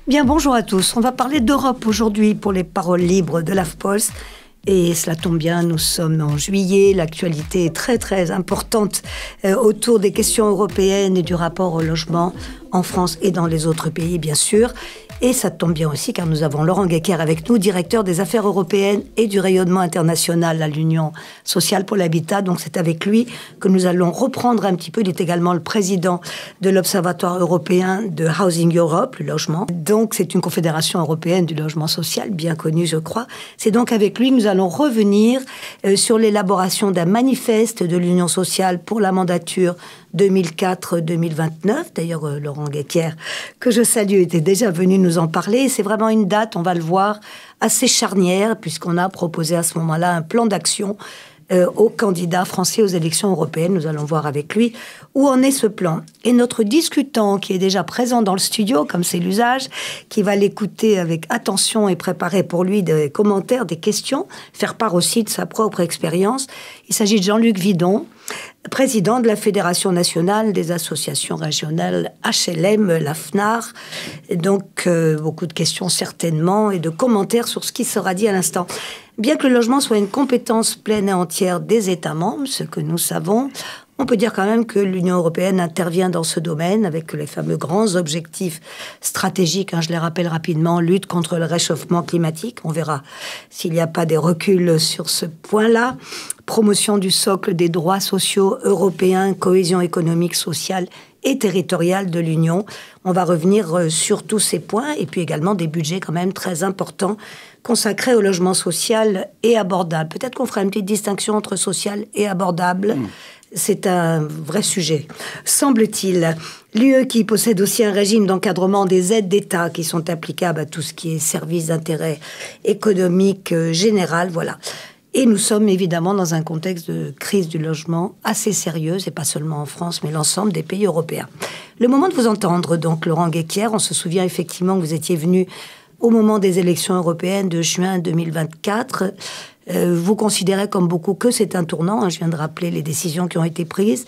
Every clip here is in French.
Bien, bonjour à tous. On va parler d'Europe aujourd'hui pour les paroles libres de l'AFPOS. Et cela tombe bien, nous sommes en juillet. L'actualité est très, très importante autour des questions européennes et du rapport au logement en France et dans les autres pays, bien sûr. Et ça tombe bien aussi car nous avons Laurent Guecker avec nous, directeur des affaires européennes et du rayonnement international à l'Union sociale pour l'habitat. Donc c'est avec lui que nous allons reprendre un petit peu. Il est également le président de l'Observatoire européen de Housing Europe, le logement. Donc c'est une confédération européenne du logement social, bien connue je crois. C'est donc avec lui que nous allons revenir sur l'élaboration d'un manifeste de l'Union sociale pour la mandature 2004-2029. D'ailleurs, Laurent Guecker, que je salue, était déjà venu nous en parler. C'est vraiment une date, on va le voir, assez charnière, puisqu'on a proposé à ce moment-là un plan d'action aux candidats français aux élections européennes. Nous allons voir avec lui où en est ce plan. Et notre discutant, qui est déjà présent dans le studio, comme c'est l'usage, qui va l'écouter avec attention et préparer pour lui des commentaires, des questions, faire part aussi de sa propre expérience. Il s'agit de Jean-Luc Vidon, président de la Fédération nationale des associations régionales HLM, la FNAR. Et donc, beaucoup de questions certainement et de commentaires sur ce qui sera dit à l'instant. Bien que le logement soit une compétence pleine et entière des États membres, ce que nous savons, on peut dire quand même que l'Union européenne intervient dans ce domaine avec les fameux grands objectifs stratégiques, je les rappelle rapidement, lutte contre le réchauffement climatique, on verra s'il n'y a pas des reculs sur ce point-là, promotion du socle des droits sociaux européens, cohésion économique, sociale et territoriale de l'Union. On va revenir sur tous ces points et puis également des budgets quand même très importants consacrés au logement social et abordable. Peut-être qu'on fera une petite distinction entre social et abordable. C'est un vrai sujet, semble-t-il. L'UE qui possède aussi un régime d'encadrement des aides d'État qui sont applicables à tout ce qui est services d'intérêt économique général, voilà. Et nous sommes évidemment dans un contexte de crise du logement assez sérieuse, et pas seulement en France, mais l'ensemble des pays européens. Le moment de vous entendre, donc, Laurent Guecker, on se souvient effectivement que vous étiez venu au moment des élections européennes de juin 2024. Vous considérez comme beaucoup que c'est un tournant, je viens de rappeler les décisions qui ont été prises.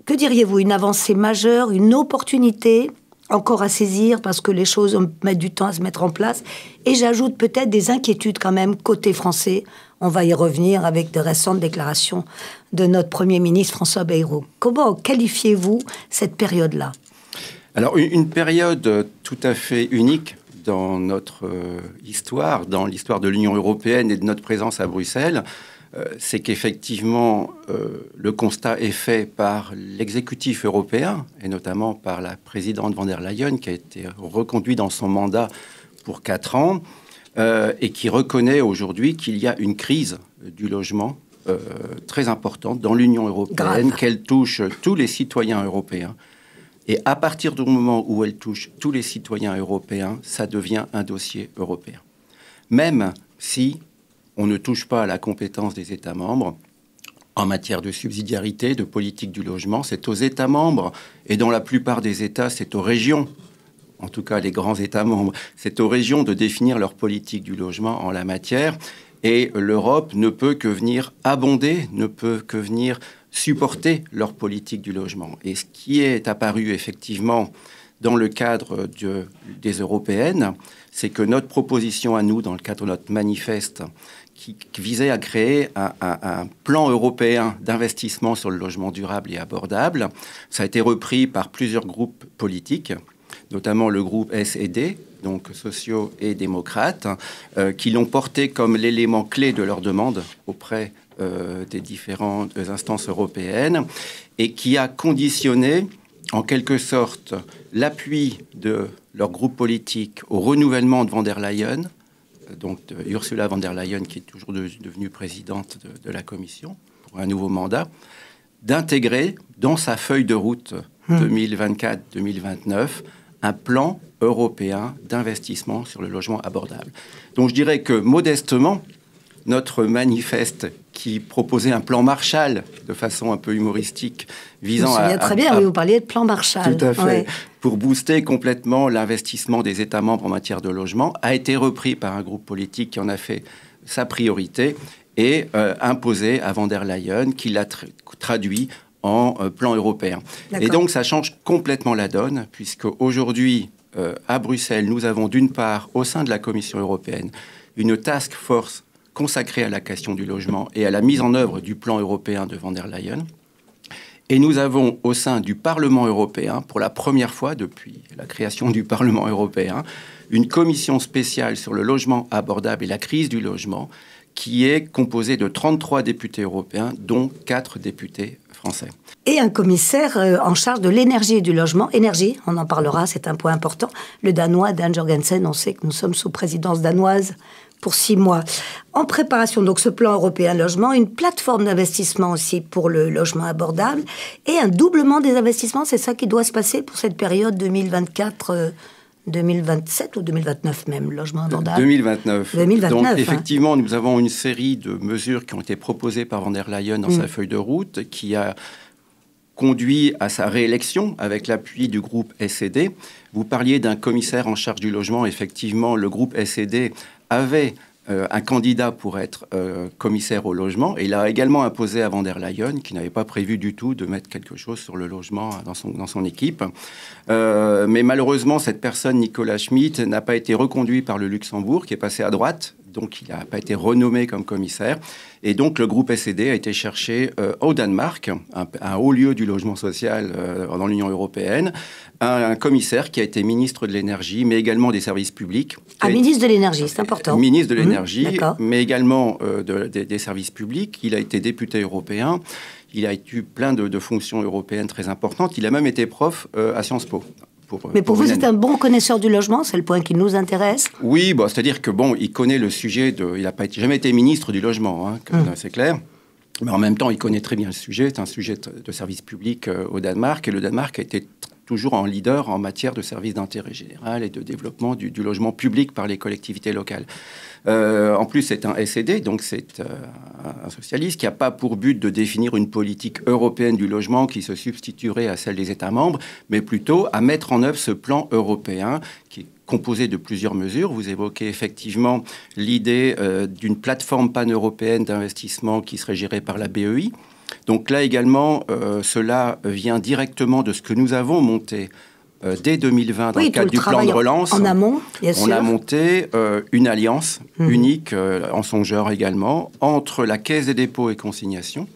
Que diriez-vous? Une avancée majeure, une opportunité encore à saisir parce que les choses mettent du temps à se mettre en place? Et j'ajoute peut-être des inquiétudes quand même côté français. On va y revenir avec de récentes déclarations de notre Premier ministre François Bayrou. Comment qualifiez-vous cette période-là? Alors, une période tout à fait unique dans notre histoire, dans l'histoire de l'Union européenne et de notre présence à Bruxelles, c'est qu'effectivement, le constat est fait par l'exécutif européen, et notamment par la présidente von der Leyen, qui a été reconduite dans son mandat pour 4 ans, et qui reconnaît aujourd'hui qu'il y a une crise du logement très importante dans l'Union européenne, qu'elle touche tous les citoyens européens. Et à partir du moment où elle touche tous les citoyens européens, ça devient un dossier européen. Même si on ne touche pas à la compétence des États membres, en matière de subsidiarité, de politique du logement, c'est aux États membres, et dans la plupart des États, c'est aux régions, en tout cas les grands États membres, c'est aux régions de définir leur politique du logement en la matière, et l'Europe ne peut que venir abonder, ne peut que venir supporter leur politique du logement. Et ce qui est apparu effectivement dans le cadre des européennes, c'est que notre proposition à nous, dans le cadre de notre manifeste, qui visait à créer un plan européen d'investissement sur le logement durable et abordable, ça a été repris par plusieurs groupes politiques, notamment le groupe S&D, donc sociaux et démocrates, qui l'ont porté comme l'élément clé de leur demande auprès des différentes instances européennes et qui a conditionné en quelque sorte l'appui de leur groupe politique au renouvellement de von der Leyen, donc de Ursula von der Leyen qui est toujours devenue présidente de la Commission pour un nouveau mandat, d'intégrer dans sa feuille de route 2024-2029 un plan européen d'investissement sur le logement abordable. Donc je dirais que modestement, notre manifeste qui proposait un plan Marshall de façon un peu humoristique visant à... très bien, oui, vous parliez de plan Marshall. Tout à fait. Ouais. Pour booster complètement l'investissement des États membres en matière de logement, a été repris par un groupe politique qui en a fait sa priorité et imposé à von der Leyen, qui l'a traduit en plan européen. Et donc, ça change complètement la donne, puisque aujourd'hui, à Bruxelles, nous avons d'une part, au sein de la Commission européenne, une task force consacrée à la question du logement et à la mise en œuvre du plan européen de von der Leyen. Et nous avons au sein du Parlement européen, pour la première fois depuis la création du Parlement européen, une commission spéciale sur le logement abordable et la crise du logement, qui est composée de 33 députés européens, dont 4 députés français. Et un commissaire en charge de l'énergie et du logement. Énergie, on en parlera, c'est un point important. Le Danois, Dan Jorgensen, on sait que nous sommes sous présidence danoise pour 6 mois. En préparation, donc ce plan européen logement, une plateforme d'investissement aussi pour le logement abordable et un doublement des investissements, c'est ça qui doit se passer pour cette période 2024 2027 ou 2029 même, logement abordable 2029. 2029. Donc, effectivement, nous avons une série de mesures qui ont été proposées par von der Leyen dans sa feuille de route, qui a conduit à sa réélection avec l'appui du groupe SED. Vous parliez d'un commissaire en charge du logement. Effectivement, le groupe SED avait un candidat pour être commissaire au logement. Et il a également imposé à von der Leyen, qui n'avait pas prévu du tout de mettre quelque chose sur le logement dans son équipe. Mais malheureusement, cette personne, Nicolas Schmit, n'a pas été reconduit par le Luxembourg, qui est passé à droite. Donc, il n'a pas été renommé comme commissaire. Et donc, le groupe SED a été chercher au Danemark, un haut lieu du logement social dans l'Union européenne, un commissaire qui a été ministre de l'énergie, mais également des services publics. Ministre de l'énergie, c'est important. Ministre de l'énergie, mais également des services publics. Il a été député européen. Il a eu plein de fonctions européennes très importantes. Il a même été prof à Sciences Po. Mais pour vous, c'est un bon connaisseur du logement, c'est le point qui nous intéresse. Oui, c'est-à-dire que il connaît le sujet il n'a jamais été ministre du logement, c'est clair. Mais en même temps, il connaît très bien le sujet. C'est un sujet de service public au Danemark, et le Danemark a été toujours en leader en matière de services d'intérêt général et de développement du logement public par les collectivités locales. En plus, c'est un SED, donc c'est un socialiste qui n'a pas pour but de définir une politique européenne du logement qui se substituerait à celle des États membres, mais plutôt à mettre en œuvre ce plan européen qui est composé de plusieurs mesures. Vous évoquez effectivement l'idée d'une plateforme pan-européenne d'investissement qui serait gérée par la BEI. Donc là également, cela vient directement de ce que nous avons monté dès 2020 dans le cadre du plan de relance. En amont, bien sûr. On a monté une alliance unique, en son genre également, entre la Caisse des dépôts et consignations,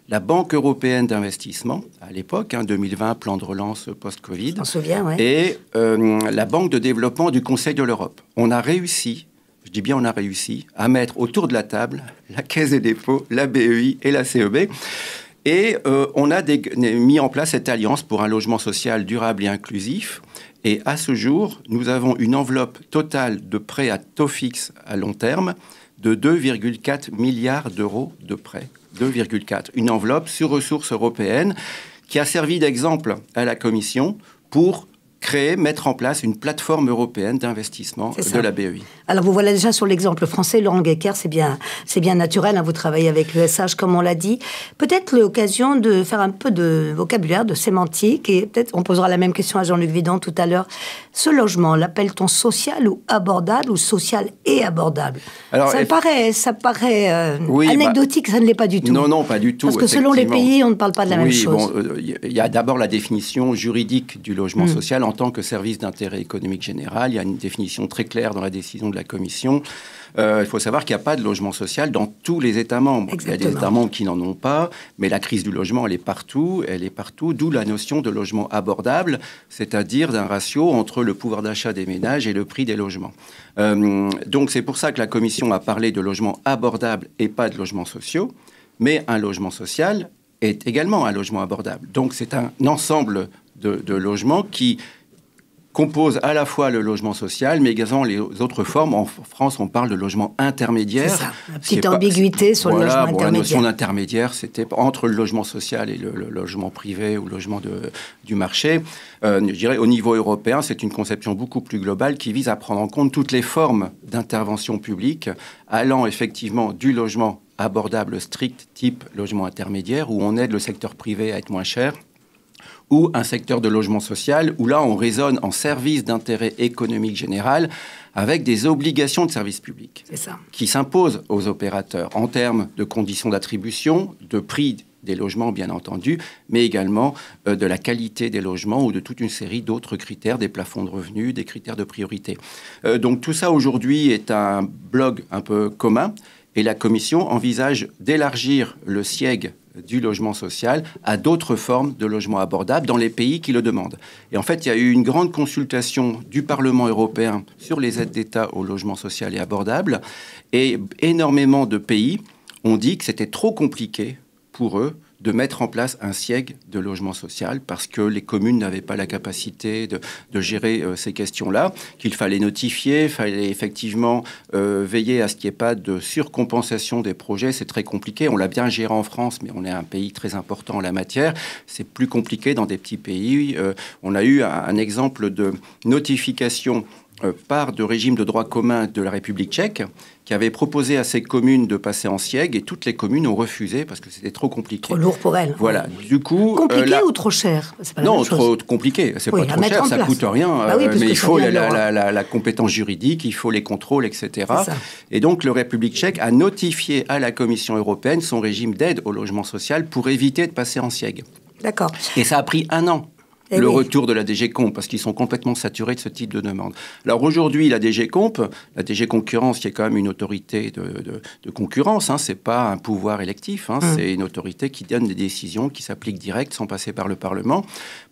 la Banque européenne d'investissement, à l'époque, 2020, plan de relance post-Covid, on se souvient, ouais. Et la Banque de développement du Conseil de l'Europe. On a réussi, je dis bien on a réussi, à mettre autour de la table la Caisse des dépôts, la BEI et la CEB. Et on a mis en place cette alliance pour un logement social durable et inclusif. Et à ce jour, nous avons une enveloppe totale de prêts à taux fixe à long terme de 2,4 milliards d'euros de prêts. 2,4. Une enveloppe sur ressources européennes qui a servi d'exemple à la Commission pour mettre en place une plateforme européenne d'investissement de la BEI. Alors, vous voilà déjà sur l'exemple français. Laurent Guéquer, c'est bien naturel. Vous travaillez avec l'ESH, comme on l'a dit. Peut-être l'occasion de faire un peu de vocabulaire, de sémantique. Et peut-être on posera la même question à Jean-Luc Vidon tout à l'heure. Ce logement, l'appelle-t-on social ou abordable ou social et abordable? Alors, ça paraît oui, anecdotique, ça ne l'est pas du tout. Non, pas du tout. Parce que selon les pays, on ne parle pas de la même chose. Il y a d'abord la définition juridique du logement social en tant que service d'intérêt économique général. Il y a une définition très claire dans la décision de la Commission. Il faut savoir qu'il n'y a pas de logement social dans tous les États membres. Exactement. Il y a des États membres qui n'en ont pas, mais la crise du logement, elle est partout, d'où la notion de logement abordable, c'est-à-dire d'un ratio entre le pouvoir d'achat des ménages et le prix des logements. Donc c'est pour ça que la Commission a parlé de logement abordable et pas de logements sociaux, mais un logement social est également un logement abordable. Donc c'est un ensemble de logements qui compose à la fois le logement social, mais également les autres formes. En France, on parle de logement intermédiaire. C'est ça, la petite ambiguïté sur le logement intermédiaire. La notion d'intermédiaire, c'était entre le logement social et le logement privé ou le logement du marché. Je dirais, au niveau européen, c'est une conception beaucoup plus globale qui vise à prendre en compte toutes les formes d'intervention publique, allant effectivement du logement abordable strict, type logement intermédiaire, où on aide le secteur privé à être moins cher, ou un secteur de logement social, où là, on raisonne en service d'intérêt économique général, avec des obligations de service public qui s'imposent aux opérateurs en termes de conditions d'attribution, de prix des logements, bien entendu, mais également de la qualité des logements ou de toute une série d'autres critères, des plafonds de revenus, des critères de priorité. Donc tout ça, aujourd'hui, est un bloc un peu commun, et la Commission envisage d'élargir le SIEG du logement social à d'autres formes de logement abordable dans les pays qui le demandent. Et en fait, il y a eu une grande consultation du Parlement européen sur les aides d'État au logement social et abordable, et énormément de pays ont dit que c'était trop compliqué pour eux de mettre en place un SIEG de logement social parce que les communes n'avaient pas la capacité de gérer ces questions-là, qu'il fallait notifier, il fallait effectivement veiller à ce qu'il n'y ait pas de surcompensation des projets. C'est très compliqué. On l'a bien géré en France, mais on est un pays très important en la matière. C'est plus compliqué dans des petits pays. On a eu un exemple de notification part de régime de droit commun de la République tchèque, qui avait proposé à ces communes de passer en SIEG, et toutes les communes ont refusé parce que c'était trop compliqué. Trop lourd pour elles. Voilà. Du coup, compliqué ou trop cher? C'est pas la non, même chose. Trop compliqué. C'est pas trop cher, ça coûte rien. Bah oui, mais il faut la compétence juridique, il faut les contrôles, etc. Et donc, la République tchèque a notifié à la Commission européenne son régime d'aide au logement social pour éviter de passer en SIEG. D'accord. Et ça a pris 1 an. Le retour de la DG Comp, parce qu'ils sont complètement saturés de ce type de demande. Alors aujourd'hui, la DG Comp, la DG Concurrence, qui est quand même une autorité de concurrence, hein, c'est pas un pouvoir électif, hein, c'est une autorité qui donne des décisions qui s'appliquent direct sans passer par le Parlement,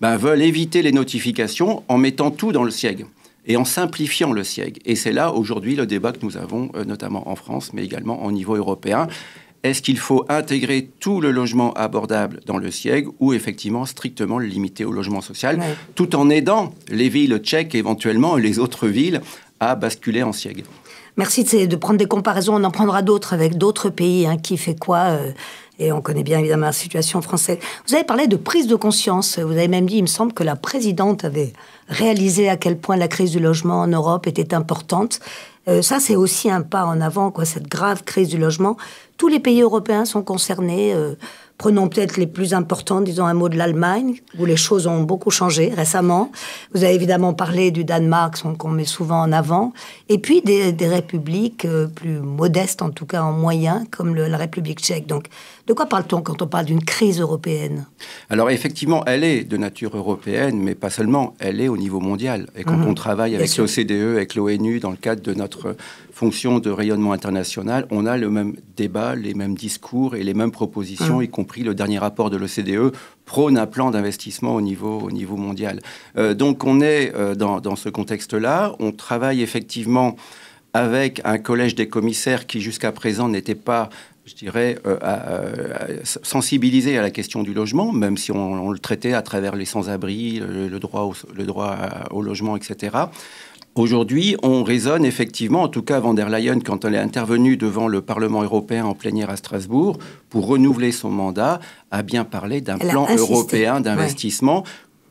veulent éviter les notifications en mettant tout dans le SIEG et en simplifiant le SIEG. Et c'est là, aujourd'hui, le débat que nous avons, notamment en France, mais également au niveau européen. Est-ce qu'il faut intégrer tout le logement abordable dans le SIEG ou effectivement strictement le limiter au logement social, tout en aidant les villes tchèques éventuellement et les autres villes à basculer en SIEG? Merci de prendre des comparaisons. On en prendra d'autres avec d'autres pays. Qui fait quoi et on connaît bien évidemment la situation française. Vous avez parlé de prise de conscience. Vous avez même dit, il me semble, que la présidente avait réalisé à quel point la crise du logement en Europe était importante. Ça, c'est aussi un pas en avant, cette grave crise du logement. Tous les pays européens sont concernés. Prenons peut-être les plus importants, disons un mot de l'Allemagne, où les choses ont beaucoup changé récemment. Vous avez évidemment parlé du Danemark, qu'on met souvent en avant. Et puis des républiques plus modestes, en tout cas en moyen, comme la République tchèque. Donc, de quoi parle-t-on quand on parle d'une crise européenne? Alors effectivement, elle est de nature européenne, mais pas seulement, elle est au niveau mondial. Et quand on travaille avec l'OCDE, avec l'ONU, dans le cadre de notre fonction de rayonnement international, on a le même débat, les mêmes discours et les mêmes propositions, y compris le dernier rapport de l'OCDE prône un plan d'investissement au niveau mondial. Donc on est dans ce contexte-là. On travaille effectivement avec un collège des commissaires qui jusqu'à présent n'était pas, je dirais, sensibilisé à la question du logement, même si on le traitait à travers les sans-abri, le droit au logement, etc. Aujourd'hui, on raisonne effectivement, en tout cas von der Leyen, quand elle est intervenue devant le Parlement européen en plénière à Strasbourg, pour renouveler son mandat, a bien parlé d'un plan européen d'investissement,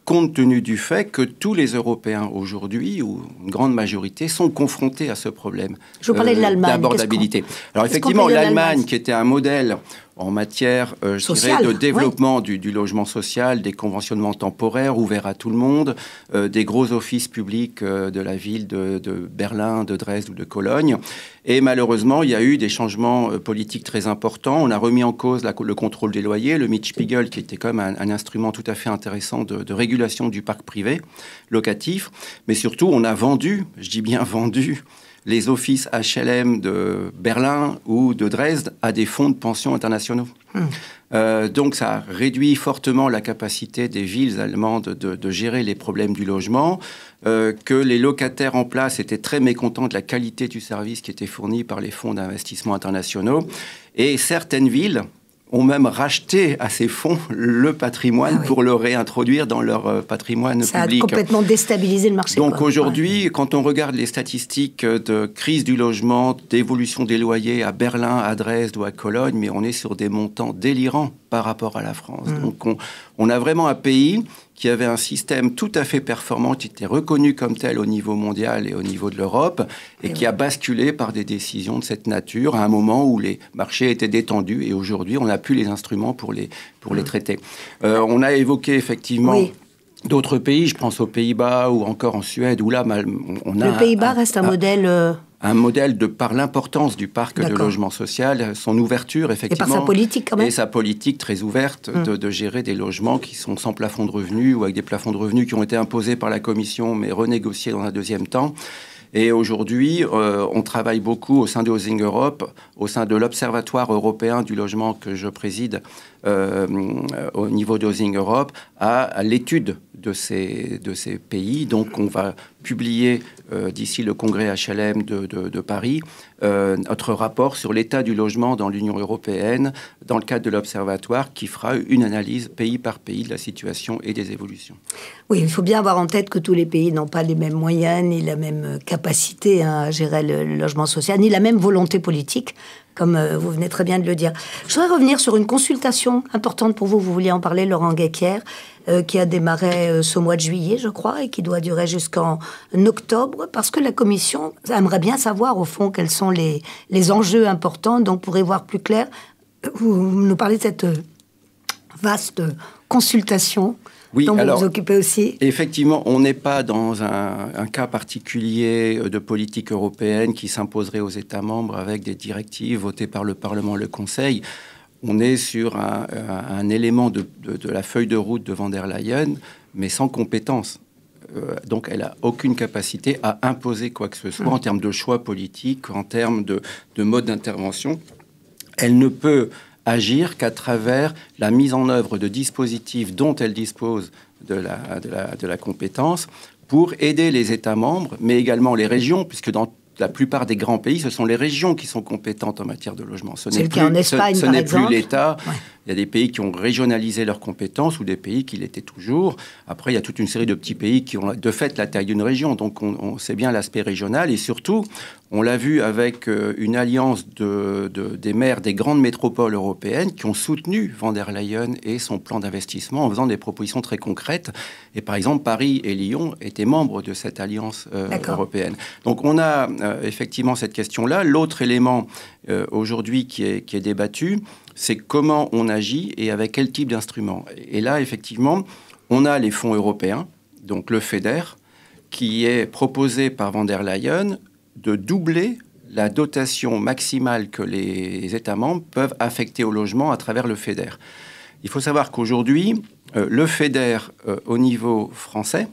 compte tenu du fait que tous les Européens aujourd'hui, ou une grande majorité, sont confrontés à ce problème d'abordabilité. Alors effectivement, l'Allemagne, qui était un modèle en matière de développement du logement social, des conventionnements temporaires ouverts à tout le monde, des gros offices publics de la ville de Berlin, de Dresde ou de Cologne. Et malheureusement, il y a eu des changements politiques très importants. On a remis en cause le contrôle des loyers, le Mietspiegel, qui était quand même un instrument tout à fait intéressant de régulation du parc privé locatif. Mais surtout, on a vendu, je dis bien vendu, les offices HLM de Berlin ou de Dresde à des fonds de pension internationaux. Donc ça réduit fortement la capacité des villes allemandes de gérer les problèmes du logement, que les locataires en place étaient très mécontents de la qualité du service qui était fourni par les fonds d'investissement internationaux. Et certaines villes ont même racheté à ces fonds le patrimoine pour le réintroduire dans leur patrimoine public. Ça a complètement déstabilisé le marché. Donc aujourd'hui, quand on regarde les statistiques de crise du logement, d'évolution des loyers à Berlin, à Dresde ou à Cologne, mais on est sur des montants délirants par rapport à la France. Donc on a vraiment un pays qui avait un système tout à fait performant, qui était reconnu comme tel au niveau mondial et au niveau de l'Europe, et qui a basculé par des décisions de cette nature à un moment où les marchés étaient détendus, et aujourd'hui, on n'a plus les instruments pour les traiter. On a évoqué effectivement... Oui. D'autres pays, je pense aux Pays-Bas ou encore en Suède, où là, on a... Le Pays-Bas reste un modèle... Un modèle par l'importance du parc de logement social, son ouverture, effectivement. Et par sa politique, quand même. Et sa politique très ouverte de gérer des logements qui sont sans plafond de revenus ou avec des plafonds de revenus qui ont été imposés par la Commission, mais renégociés dans un deuxième temps. Et aujourd'hui, on travaille beaucoup au sein de Housing Europe, au sein de l'Observatoire européen du logement que je préside au niveau de Housing Europe, à l'étude de ces pays. Donc, on va publier d'ici le congrès HLM de Paris notre rapport sur l'état du logement dans l'Union européenne, dans le cadre de l'Observatoire, qui fera une analyse pays par pays de la situation et des évolutions. Oui, il faut bien avoir en tête que tous les pays n'ont pas les mêmes moyens, ni la même capacité à gérer le logement social, ni la même volonté politique, comme vous venez très bien de le dire. Je voudrais revenir sur une consultation importante pour vous. Vous vouliez en parler, Laurent Guéquière, qui a démarré ce mois de juillet, je crois, et qui doit durer jusqu'en octobre, parce que la Commission aimerait bien savoir, au fond, quels sont les enjeux importants. Donc, pour y voir plus clair, vous nous parlez de cette vaste consultation dont vous vous occupez aussi. Effectivement, on n'est pas dans un cas particulier de politique européenne qui s'imposerait aux États membres avec des directives votées par le Parlement et le Conseil. On est sur un élément de la feuille de route de von der Leyen, mais sans compétence. Donc, elle n'a aucune capacité à imposer quoi que ce soit en termes de choix politiques, en termes de mode d'intervention. Elle ne peut agir qu'à travers la mise en œuvre de dispositifs dont elle dispose de la compétence pour aider les États membres, mais également les régions, puisque dans la plupart des grands pays, ce sont les régions qui sont compétentes en matière de logement. C'est le cas en Espagne, par exemple. Ce n'est plus l'État. Ouais. Il y a des pays qui ont régionalisé leurs compétences ou des pays qui l'étaient toujours. Après, il y a toute une série de petits pays qui ont de fait la taille d'une région. Donc, on sait bien l'aspect régional. Et surtout, on l'a vu avec une alliance des maires des grandes métropoles européennes qui ont soutenu von der Leyen et son plan d'investissement en faisant des propositions très concrètes. Et par exemple, Paris et Lyon étaient membres de cette alliance européenne. Donc, on a effectivement cette question-là. L'autre élément aujourd'hui qui est débattu, c'est comment on agit et avec quel type d'instrument. Et là, effectivement, on a les fonds européens, donc le FEDER, qui est proposé par von der Leyen de doubler la dotation maximale que les États membres peuvent affecter au logement à travers le FEDER. Il faut savoir qu'aujourd'hui, le FEDER au niveau français,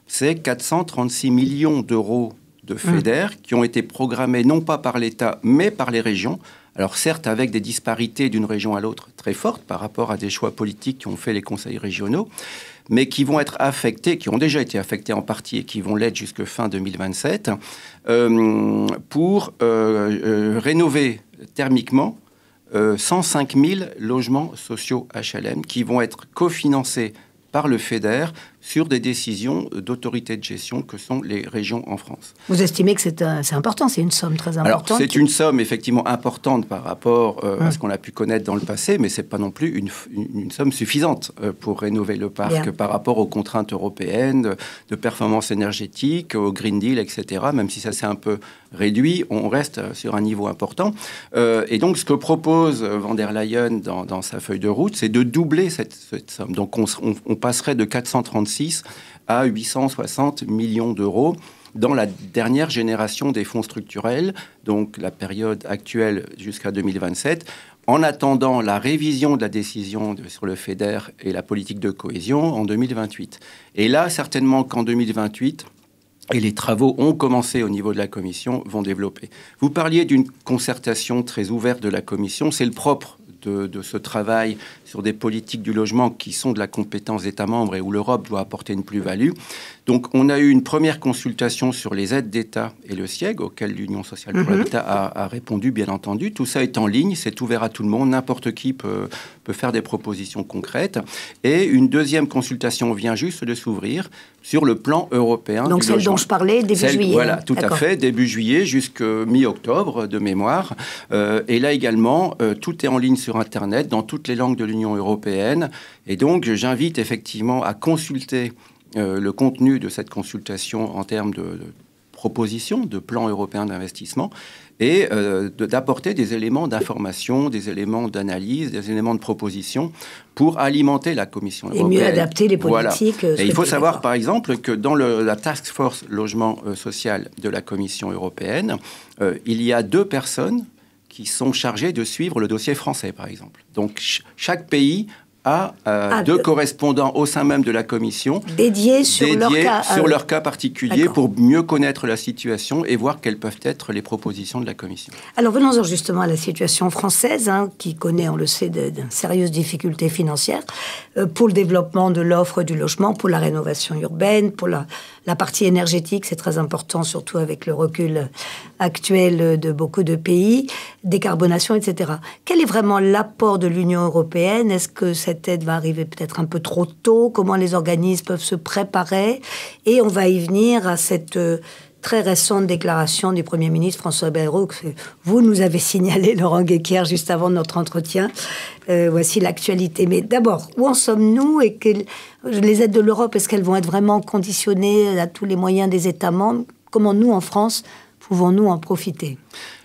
c'est 436 millions d'euros de FEDER qui ont été programmés non pas par l'État, mais par les régions. Alors certes, avec des disparités d'une région à l'autre très fortes par rapport à des choix politiques qui ont fait les conseils régionaux, mais qui vont être affectés, qui ont déjà été affectés en partie et qui vont l'être jusque fin 2027, pour rénover thermiquement 105 000 logements sociaux HLM qui vont être cofinancés par le FEDER sur des décisions d'autorités de gestion que sont les régions en France. Vous estimez que c'est important, c'est une somme très importante? Alors, c'est une somme effectivement importante par rapport à ce qu'on a pu connaître dans le passé, mais ce n'est pas non plus une somme suffisante pour rénover le parc par rapport aux contraintes européennes de performance énergétique, au Green Deal, etc. Même si ça s'est un peu réduit, on reste sur un niveau important. Et donc, ce que propose von der Leyen dans sa feuille de route, c'est de doubler cette somme. Donc, on passerait de 436 à 860 millions d'euros dans la dernière génération des fonds structurels, donc la période actuelle jusqu'à 2027, en attendant la révision de la décision sur le FEDER et la politique de cohésion en 2028. Et là, certainement qu'en 2028, et les travaux ont commencé au niveau de la Commission, vont développer. Vous parliez d'une concertation très ouverte de la Commission, c'est le propre de ce travail sur des politiques du logement qui sont de la compétence d'États membres et où l'Europe doit apporter une plus-value. Donc, on a eu une première consultation sur les aides d'État et le SIEG, auquel l'Union sociale pour l'habitat a répondu, bien entendu. Tout ça est en ligne, c'est ouvert à tout le monde, n'importe qui peut faire des propositions concrètes. Et une deuxième consultation vient juste de s'ouvrir sur le plan européen. Donc celle dont je parlais, début juillet. Voilà, tout à fait, début juillet jusqu'à mi-octobre de mémoire. Et là également, tout est en ligne sur Internet, dans toutes les langues de l'Union européenne. Et donc, j'invite effectivement à consulter le contenu de cette consultation en termes de propositions, de plans européens d'investissement, et d'apporter des éléments d'information, des éléments d'analyse, des éléments de proposition pour alimenter la Commission européenne. Et mieux adapter les politiques. Voilà. Et il faut savoir, par exemple, que dans la Task Force Logement Social de la Commission européenne, il y a 2 personnes qui sont chargées de suivre le dossier français, par exemple. Donc, chaque pays a 2 correspondants au sein même de la Commission dédiés sur leur cas particulier pour mieux connaître la situation et voir quelles peuvent être les propositions de la Commission. Alors venons-en justement à la situation française, qui connaît, on le sait, de sérieuses difficultés financières pour le développement de l'offre du logement, pour la rénovation urbaine, pour la partie énergétique, c'est très important, surtout avec le recul actuel de beaucoup de pays, décarbonation, etc. Quel est vraiment l'apport de l'Union européenne? Est-ce que cette aide va arriver peut-être un peu trop tôt? Comment les organismes peuvent se préparer? Et on va y venir à cette très récente déclaration du Premier ministre François Bayrou, que vous nous avez signalé, Laurent Guéquière, juste avant notre entretien. Voici l'actualité. Mais d'abord, où en sommes-nous? Et les aides de l'Europe, est-ce qu'elles vont être vraiment conditionnées à tous les moyens des États membres? Comment nous, en France, pouvons-nous en profiter?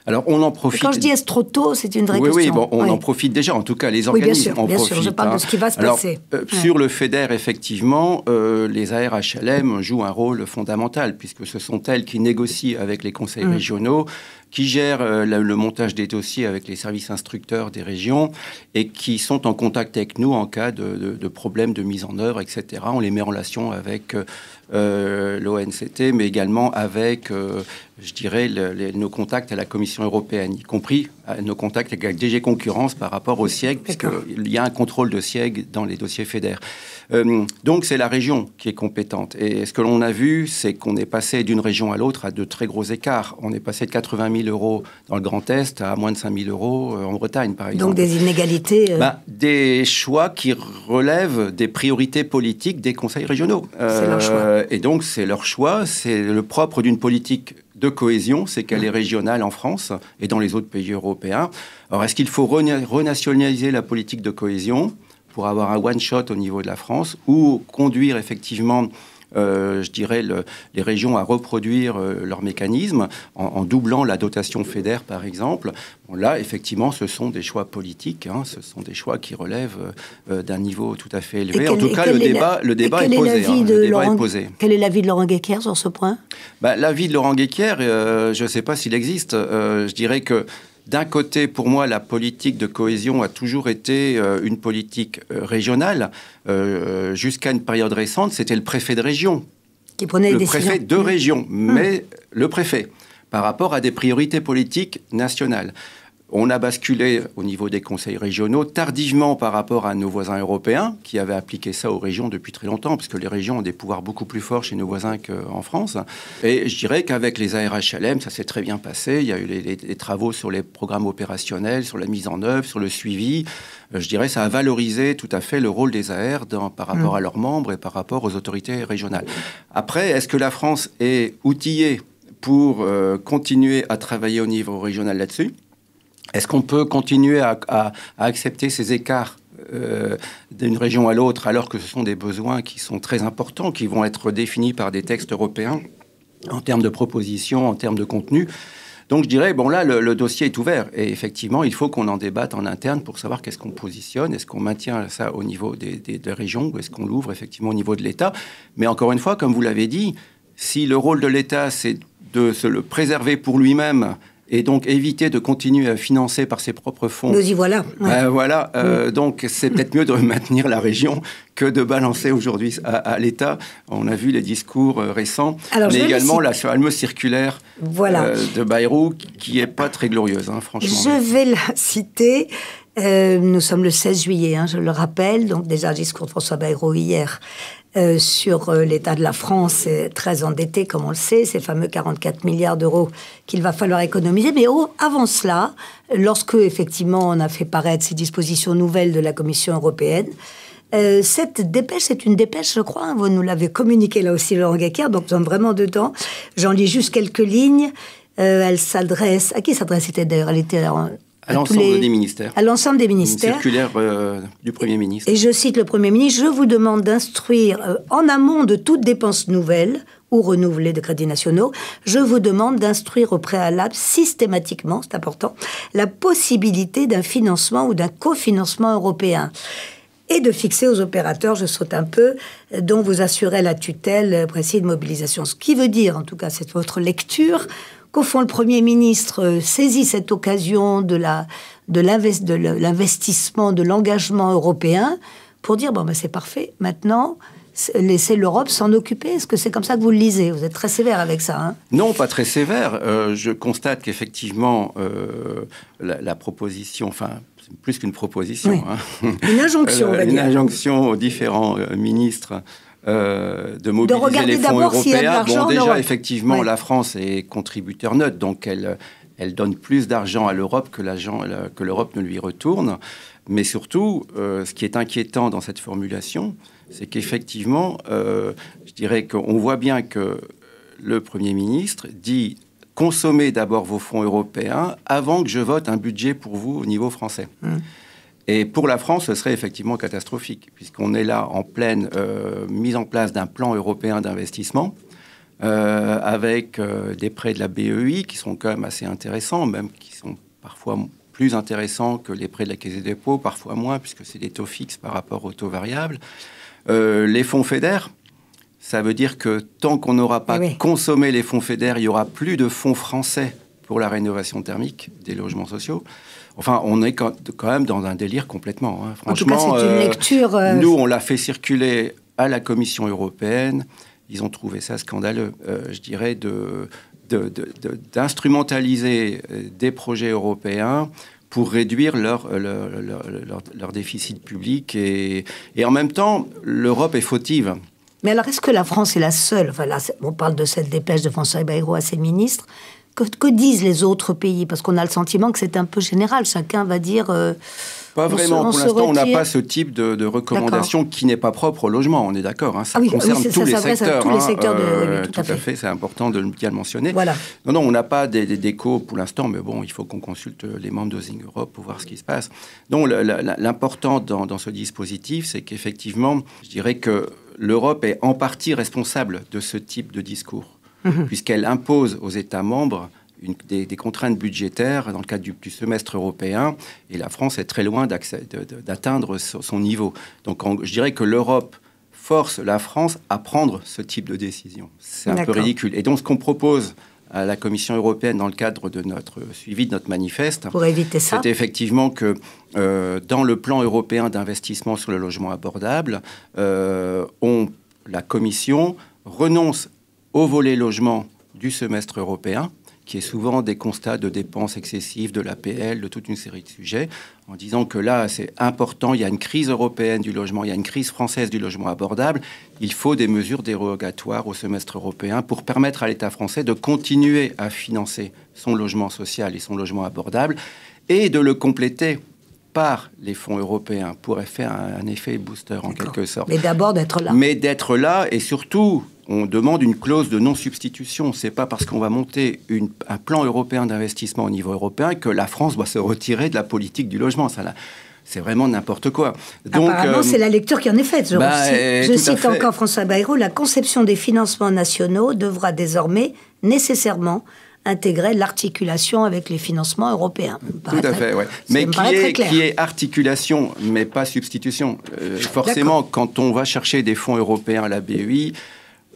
Alors, on en profite. Et quand je dis est-ce trop tôt, c'est une vraie question. Oui, bon, on en profite déjà. En tout cas, les organismes en profitent. Bien sûr, je parle de ce qui va se passer. Sur le FEDER, effectivement, les ARHLM jouent un rôle fondamental, puisque ce sont elles qui négocient avec les conseils régionaux, qui gèrent le montage des dossiers avec les services instructeurs des régions et qui sont en contact avec nous en cas de problèmes de mise en œuvre, etc. On les met en relation avec l'ONCT, mais également avec, je dirais, nos contacts à la Commission européenne, y compris nos contacts avec DG Concurrence par rapport au SIEG, puisqu'il y a un contrôle de SIEG dans les dossiers FEDER. Donc, c'est la région qui est compétente. Et ce que l'on a vu, c'est qu'on est passé d'une région à l'autre à de très gros écarts. On est passé de 80 000 euros dans le Grand Est à moins de 5 000 euros en Bretagne, par exemple. Donc, des inégalités... des choix qui relèvent des priorités politiques des conseils régionaux. C'est leur choix. Et donc, c'est leur choix. C'est le propre d'une politique de cohésion, c'est qu'elle est régionale en France et dans les autres pays européens. Alors, est-ce qu'il faut renationaliser la politique de cohésion pour avoir un one-shot au niveau de la France, ou conduire effectivement, je dirais, les régions à reproduire leurs mécanismes en doublant la dotation FEDER, par exemple? Bon, là, effectivement, ce sont des choix politiques, ce sont des choix qui relèvent d'un niveau tout à fait élevé. En tout cas, le débat est posé. Quel est l'avis de Laurent Guéquière sur ce point? L'avis de Laurent Guéquière, je ne sais pas s'il existe. Je dirais que d'un côté, pour moi, la politique de cohésion a toujours été une politique régionale. Jusqu'à une période récente, c'était le préfet de région. Qui prenait les décisions. Le préfet de région, mais le préfet, par rapport à des priorités politiques nationales. On a basculé au niveau des conseils régionaux tardivement par rapport à nos voisins européens qui avaient appliqué ça aux régions depuis très longtemps, parce que les régions ont des pouvoirs beaucoup plus forts chez nos voisins qu'en France. Et je dirais qu'avec les ARHLM, ça s'est très bien passé. Il y a eu les travaux sur les programmes opérationnels, sur la mise en œuvre, sur le suivi. Je dirais que ça a valorisé tout à fait le rôle des AR par rapport à leurs membres et par rapport aux autorités régionales. Après, est-ce que la France est outillée pour continuer à travailler au niveau régional là-dessus ? Est-ce qu'on peut continuer à accepter ces écarts d'une région à l'autre, alors que ce sont des besoins qui sont très importants, qui vont être définis par des textes européens en termes de propositions, en termes de contenu? Donc je dirais, bon là, le dossier est ouvert. Et effectivement, il faut qu'on en débatte en interne pour savoir qu'est-ce qu'on positionne. Est-ce qu'on maintient ça au niveau des régions, ou est-ce qu'on l'ouvre effectivement au niveau de l'État? Mais encore une fois, comme vous l'avez dit, si le rôle de l'État, c'est de se le préserver pour lui-même, et donc éviter de continuer à financer par ses propres fonds. Nous y voilà. Ouais. Donc c'est peut-être mieux de maintenir la région que de balancer aujourd'hui à l'État. On a vu les discours récents, mais également la fameuse circulaire de Bayrou qui n'est pas très glorieuse, franchement. Je vais la citer. Nous sommes le 16 juillet, je le rappelle. Donc déjà, le discours de François Bayrou hier sur l'état de la France, très endetté, comme on le sait, ces fameux 44 milliards d'euros qu'il va falloir économiser. Mais avant cela, lorsque, effectivement, on a fait paraître ces dispositions nouvelles de la Commission européenne, Cette dépêche, c'est une dépêche, je crois, hein, vous nous l'avez communiqué là aussi, Laurent Guéquer, donc nous sommes vraiment dedans. J'en lis juste quelques lignes. Elle s'adresse... À qui s'adresse-t-elle d'ailleurs? Elle était à l'ensemble des ministères. À l'ensemble des ministères. Une circulaire du Premier ministre. Et je cite le Premier ministre, « Je vous demande d'instruire en amont de toute dépense nouvelle ou renouvelée de crédits nationaux, je vous demande d'instruire au préalable systématiquement, c'est important, la possibilité d'un financement ou d'un cofinancement européen. Et de fixer aux opérateurs, je saute un peu, dont vous assurez la tutelle, précise de mobilisation. » Ce qui veut dire, en tout cas, c'est votre lecture, qu'au fond, le Premier ministre saisit cette occasion de l'investissement, de l'engagement européen, pour dire, bon, ben, c'est parfait, maintenant, laissez l'Europe s'en occuper. Est-ce que c'est comme ça que vous le lisez? Vous êtes très sévère avec ça, hein? Non, pas très sévère. Je constate qu'effectivement, la proposition, enfin, c'est plus qu'une proposition, oui. Hein. Une injonction, on va dire. Une injonction aux différents ministres de mobiliser les fonds européens. Bon, déjà, effectivement, la France est contributeur neutre, donc elle donne plus d'argent à l'Europe que l'Europe ne lui retourne. Mais surtout, ce qui est inquiétant dans cette formulation, c'est qu'effectivement, je dirais qu'on voit bien que le Premier ministre dit « consommez d'abord vos fonds européens avant que je vote un budget pour vous au niveau français ». Et pour la France, ce serait effectivement catastrophique, puisqu'on est là en pleine mise en place d'un plan européen d'investissement, avec des prêts de la BEI qui sont quand même assez intéressants, même qui sont parfois plus intéressants que les prêts de la Caisse des dépôts, parfois moins, puisque c'est des taux fixes par rapport aux taux variables. Les fonds FEDER, ça veut dire que tant qu'on n'aura pas consommé les fonds FEDER, il n'y aura plus de fonds français pour la rénovation thermique des logements sociaux. Enfin, on est quand même dans un délire complètement. Hein. Franchement, en tout cas, c'est une lecture... Nous, on l'a fait circuler à la Commission européenne. Ils ont trouvé ça scandaleux, je dirais, d'instrumentaliser des projets européens pour réduire leur déficit public. Et en même temps, l'Europe est fautive. Mais alors, est-ce que la France est la seule? Enfin, là, on parle de cette dépêche de François Bayrou à ses ministres. Que disent les autres pays? Parce qu'on a le sentiment que c'est un peu général. Chacun va dire... Pas vraiment. Pour l'instant, on n'a pas ce type de recommandation qui n'est pas propre au logement. On est d'accord. Hein. Ça concerne tous les secteurs. Tous les secteurs tout à fait. C'est important de bien le mentionner. Voilà. Non, on n'a pas d'écho pour l'instant, mais bon, il faut qu'on consulte les membres d'Housing Europe pour voir ce qui se passe. Donc, l'important dans ce dispositif, c'est qu'effectivement, je dirais que l'Europe est en partie responsable de ce type de discours. Puisqu'elle impose aux États membres des contraintes budgétaires dans le cadre du semestre européen, et la France est très loin d'atteindre son niveau. Donc je dirais que l'Europe force la France à prendre ce type de décision. C'est un peu ridicule. Et donc ce qu'on propose à la Commission européenne dans le cadre de notre suivi de notre manifeste, pour éviter ça, c'est effectivement que dans le plan européen d'investissement sur le logement abordable, la Commission renonce au volet logement du semestre européen, qui est souvent des constats de dépenses excessives, de l'APL, de toute une série de sujets, en disant que là, c'est important, il y a une crise européenne du logement, il y a une crise française du logement abordable, il faut des mesures dérogatoires au semestre européen pour permettre à l'État français de continuer à financer son logement social et son logement abordable, et de le compléter par les fonds européens pour faire un effet booster en quelque sorte. Mais d'abord d'être là. Mais d'être là, et surtout, on demande une clause de non-substitution. C'est pas parce qu'on va monter un plan européen d'investissement au niveau européen que la France doit se retirer de la politique du logement. C'est vraiment n'importe quoi. Donc, apparemment, c'est la lecture qui en est faite. Je cite encore François Bayrou, la conception des financements nationaux devra désormais nécessairement intégrer l'articulation avec les financements européens. Tout à fait, oui. Mais qui est articulation, mais pas substitution. Forcément, quand on va chercher des fonds européens à la BEI,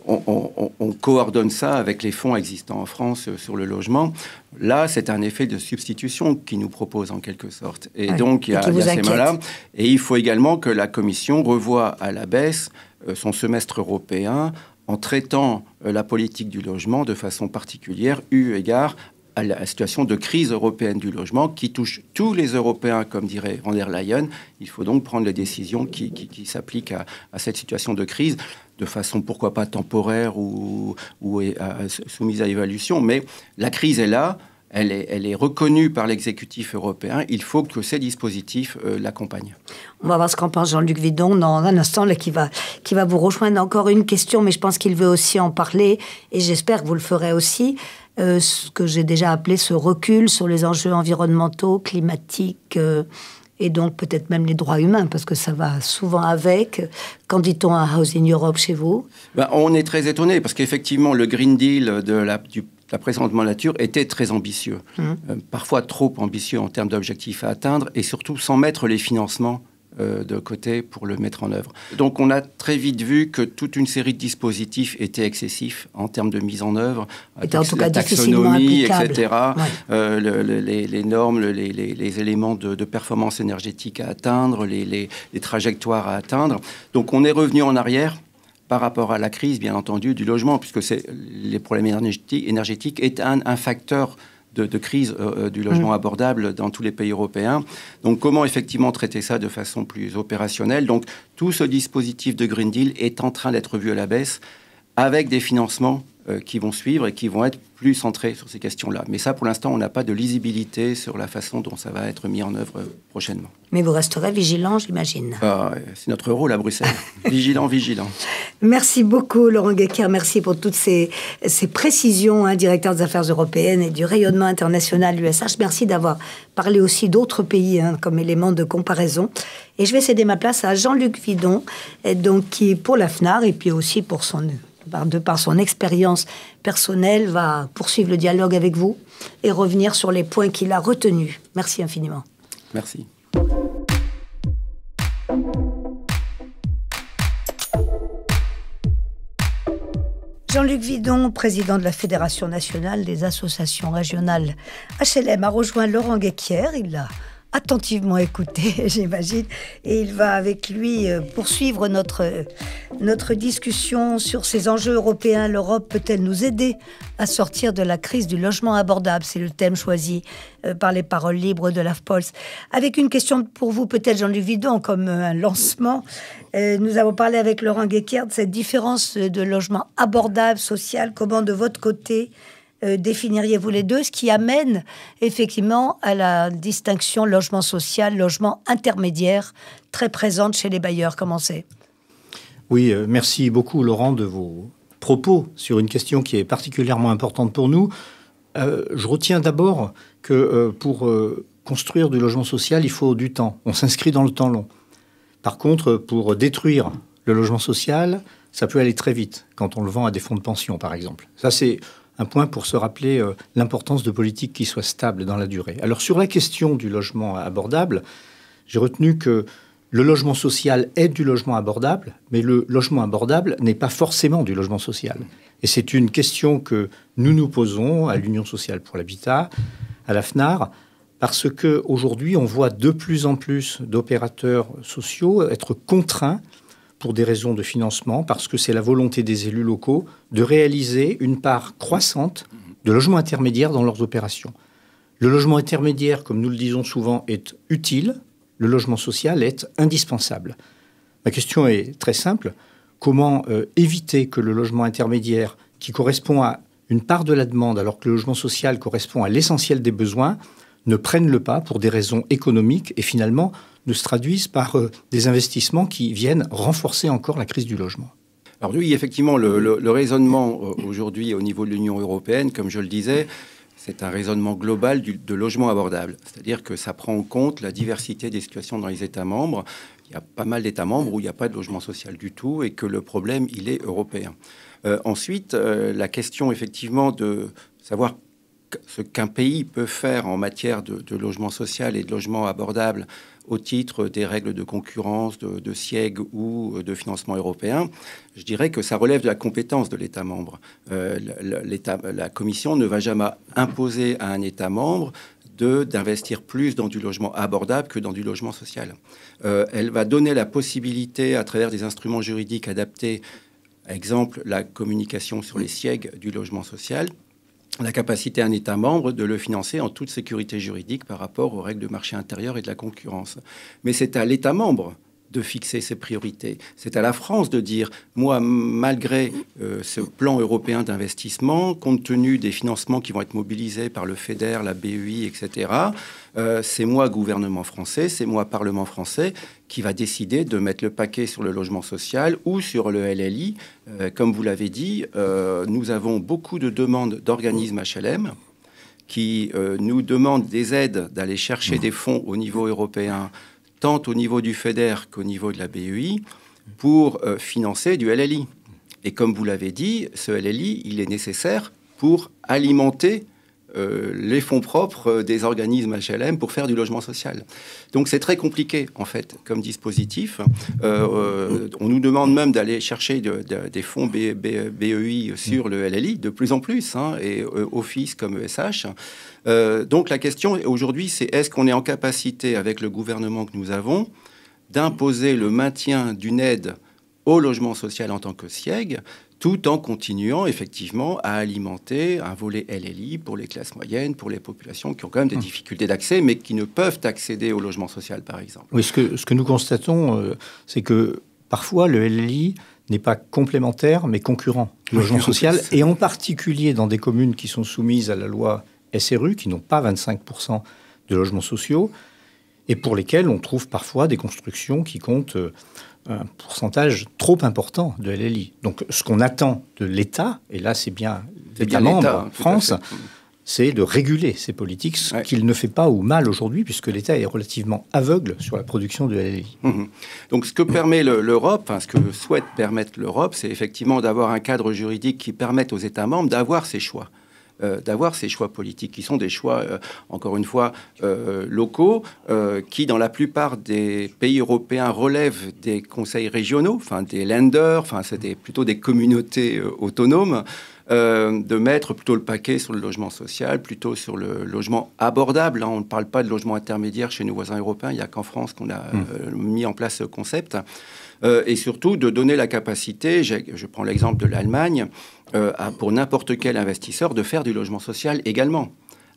on coordonne ça avec les fonds existants en France sur le logement. Là, c'est un effet de substitution qui nous propose en quelque sorte. Et donc, il y a ces mains-là. Et il faut également que la Commission revoie à la baisse son semestre européen en traitant la politique du logement de façon particulière, eu égard à la situation de crise européenne du logement qui touche tous les Européens, comme dirait von der Leyen. Il faut donc prendre les décisions qui s'appliquent à cette situation de crise de façon, pourquoi pas, temporaire ou soumise à évaluation. Mais la crise est là. elle est reconnue par l'exécutif européen. Il faut que ces dispositifs l'accompagnent. On va voir ce qu'en pense Jean-Luc Vidon dans un instant, là, qui va vous rejoindre. Encore une question, mais je pense qu'il veut aussi en parler, et j'espère que vous le ferez aussi. Ce que j'ai déjà appelé ce recul sur les enjeux environnementaux, climatiques, et donc peut-être même les droits humains, parce que ça va souvent avec. Qu'en dit-on à Housing Europe chez vous? On est très étonnés, parce qu'effectivement, le Green Deal de la précédente mandature était très ambitieux, parfois trop ambitieux en termes d'objectifs à atteindre, et surtout sans mettre les financements de côté pour le mettre en œuvre. Donc on a très vite vu que toute une série de dispositifs étaient excessifs en termes de mise en œuvre, en tout cas taxonomie, etc., ouais. les normes, les éléments de performance énergétique à atteindre, les trajectoires à atteindre. Donc on est revenu en arrière par rapport à la crise, bien entendu, du logement, puisque les problèmes énergétiques est un facteur de crise du logement abordable dans tous les pays européens. Donc, comment effectivement traiter ça de façon plus opérationnelle? Donc, tout ce dispositif de Green Deal est en train d'être revu à la baisse avec des financements qui vont suivre et qui vont être plus centrés sur ces questions-là. Mais ça, pour l'instant, on n'a pas de lisibilité sur la façon dont ça va être mis en œuvre prochainement. Mais vous resterez vigilant, j'imagine. C'est notre rôle à Bruxelles. Vigilant. Merci beaucoup, Laurent Guecker. Merci pour toutes ces précisions, directeur des affaires européennes et du rayonnement international de l'USH. Merci d'avoir parlé aussi d'autres pays comme élément de comparaison. Et je vais céder ma place à Jean-Luc Vidon, donc, qui, pour la FNAR, et puis aussi pour par son expérience personnelle, va poursuivre le dialogue avec vous et revenir sur les points qu'il a retenus. Merci infiniment. Merci. Jean-Luc Vidon, président de la Fédération nationale des associations régionales HLM, a rejoint Laurent Guecker. Il l'a attentivement écouté, j'imagine, et il va avec lui poursuivre notre discussion sur ces enjeux européens. L'Europe peut-elle nous aider à sortir de la crise du logement abordable? C'est le thème choisi par les paroles libres de l'AFPOLS. Avec une question pour vous, peut-être Jean-Luc Vidon, comme un lancement. Nous avons parlé avec Laurent Guecker de cette différence de logement abordable, social. Comment, de votre côté, définiriez-vous les deux, ce qui amène effectivement à la distinction logement social, logement intermédiaire, très présente chez les bailleurs? Comment c'est? Oui, merci beaucoup Laurent de vos propos sur une question qui est particulièrement importante pour nous. Je retiens d'abord que pour construire du logement social, il faut du temps. On s'inscrit dans le temps long. Par contre, pour détruire le logement social, ça peut aller très vite quand on le vend à des fonds de pension, par exemple. Ça, c'est un point pour se rappeler l'importance de politiques qui soient stables dans la durée. Alors, sur la question du logement abordable, j'ai retenu que le logement social est du logement abordable, mais le logement abordable n'est pas forcément du logement social. Et c'est une question que nous nous posons à l'Union sociale pour l'habitat, à la FNAR, parce qu'aujourd'hui, on voit de plus en plus d'opérateurs sociaux être contraints pour des raisons de financement, parce que c'est la volonté des élus locaux de réaliser une part croissante de logements intermédiaires dans leurs opérations. Le logement intermédiaire, comme nous le disons souvent, est utile. Le logement social est indispensable. Ma question est très simple. Comment éviter que le logement intermédiaire, qui correspond à une part de la demande, alors que le logement social correspond à l'essentiel des besoins, ne prenne le pas pour des raisons économiques et finalement ne se traduisent par des investissements qui viennent renforcer encore la crise du logement? Alors oui, effectivement, le raisonnement aujourd'hui au niveau de l'Union européenne, comme je le disais, c'est un raisonnement global de logement abordable. C'est-à-dire que ça prend en compte la diversité des situations dans les États membres. Il y a pas mal d'États membres où il n'y a pas de logement social du tout et que le problème, il est européen. Ensuite, la question, effectivement, de savoir ce qu'un pays peut faire en matière de logement social et de logement abordable au titre des règles de concurrence, de SIEG ou de financement européen, je dirais que ça relève de la compétence de l'État membre. La Commission ne va jamais imposer à un État membre d'investir plus dans du logement abordable que dans du logement social. Elle va donner la possibilité, à travers des instruments juridiques adaptés, exemple la communication sur les SIEG du logement social, la capacité à un État membre de le financer en toute sécurité juridique par rapport aux règles de marché intérieur et de la concurrence. Mais c'est à l'État membre de fixer ses priorités. C'est à la France de dire, moi, malgré ce plan européen d'investissement, compte tenu des financements qui vont être mobilisés par le FEDER, la BEI, etc., c'est moi, gouvernement français, c'est moi, Parlement français, qui va décider de mettre le paquet sur le logement social ou sur le LLI. Comme vous l'avez dit, nous avons beaucoup de demandes d'organismes HLM qui nous demandent des aides, d'aller chercher des fonds au niveau européen, tant au niveau du FEDER qu'au niveau de la BEI, pour financer du LLI. Et comme vous l'avez dit, ce LLI, il est nécessaire pour alimenter les fonds propres des organismes HLM pour faire du logement social. Donc c'est très compliqué, en fait, comme dispositif. On nous demande même d'aller chercher des fonds BEI sur le LLI, de plus en plus, et Office comme ESH. Donc la question aujourd'hui, c'est est-ce qu'on est en capacité, avec le gouvernement que nous avons, d'imposer le maintien d'une aide au logement social en tant que SIEG, tout en continuant effectivement à alimenter un volet LLI pour les classes moyennes, pour les populations qui ont quand même des difficultés d'accès, mais qui ne peuvent accéder au logement social, par exemple. Oui, ce que nous constatons, c'est que parfois le LLI n'est pas complémentaire, mais concurrent du logement social, et en particulier dans des communes qui sont soumises à la loi SRU, qui n'ont pas 25% de logements sociaux, et pour lesquels on trouve parfois des constructions qui comptent un pourcentage trop important de LLI. Donc ce qu'on attend de l'État, et là c'est bien l'État membre, France, c'est de réguler ces politiques, ce qu'il ne fait pas ou mal aujourd'hui, puisque l'État est relativement aveugle sur la production de LLI. Donc ce que permet l'Europe, ce que souhaite permettre l'Europe, c'est effectivement d'avoir un cadre juridique qui permette aux États membres d'avoir ces choix. D'avoir ces choix politiques, qui sont des choix, encore une fois, locaux, qui, dans la plupart des pays européens, relèvent des conseils régionaux, des lenders, c'est plutôt des communautés autonomes, de mettre plutôt le paquet sur le logement social, plutôt sur le logement abordable. On ne parle pas de logement intermédiaire chez nos voisins européens, il n'y a qu'en France qu'on a mis en place ce concept. Et surtout de donner la capacité, je prends l'exemple de l'Allemagne, pour n'importe quel investisseur de faire du logement social également,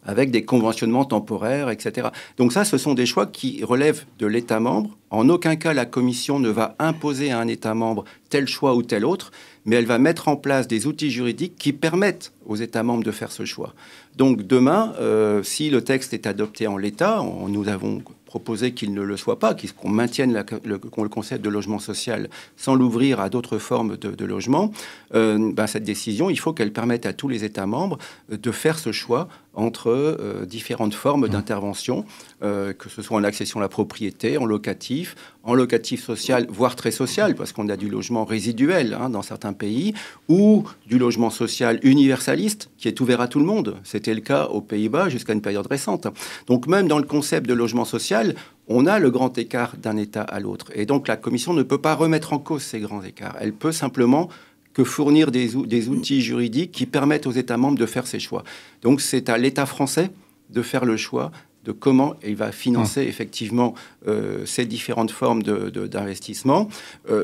avec des conventionnements temporaires, etc. Donc ça, ce sont des choix qui relèvent de l'État membre. En aucun cas, la Commission ne va imposer à un État membre tel choix ou tel autre, mais elle va mettre en place des outils juridiques qui permettent aux États membres de faire ce choix. Donc demain, si le texte est adopté en l'état, nous avons proposé qu'il ne le soit pas, qu'on maintienne le concept de logement social sans l'ouvrir à d'autres formes de logement, cette décision, il faut qu'elle permette à tous les États membres de faire ce choix entre différentes formes d'intervention, que ce soit en accession à la propriété, en locatif social, voire très social, parce qu'on a du logement résiduel dans certains pays, ou du logement social universaliste, qui est ouvert à tout le monde. C'était le cas aux Pays-Bas jusqu'à une période récente. Donc même dans le concept de logement social, on a le grand écart d'un État à l'autre. Et donc la Commission ne peut pas remettre en cause ces grands écarts. Elle peut simplement que fournir des outils juridiques qui permettent aux États membres de faire ces choix. Donc c'est à l'État français de faire le choix de comment il va financer effectivement ces différentes formes d'investissement.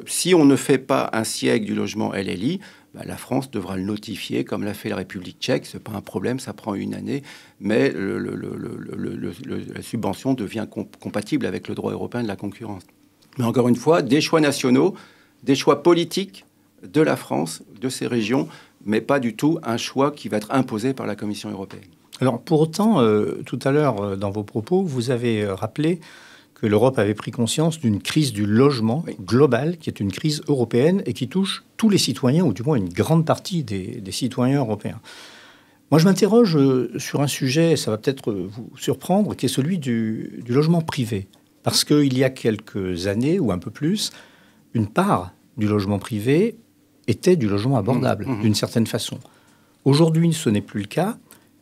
Si on ne fait pas un SIEG du logement LLI, la France devra le notifier, comme l'a fait la République tchèque. Ce n'est pas un problème, ça prend une année, mais la subvention devient compatible avec le droit européen de la concurrence. Mais encore une fois, des choix nationaux, des choix politiques de la France, de ces régions, mais pas du tout un choix qui va être imposé par la Commission européenne. Alors, pour autant, tout à l'heure, dans vos propos, vous avez rappelé que l'Europe avait pris conscience d'une crise du logement globale, qui est une crise européenne et qui touche tous les citoyens, ou du moins une grande partie des citoyens européens. Moi, je m'interroge sur un sujet, ça va peut-être vous surprendre, qui est celui du logement privé. Parce qu'il y a quelques années, ou un peu plus, une part du logement privé était du logement abordable, d'une certaine façon. Aujourd'hui, ce n'est plus le cas.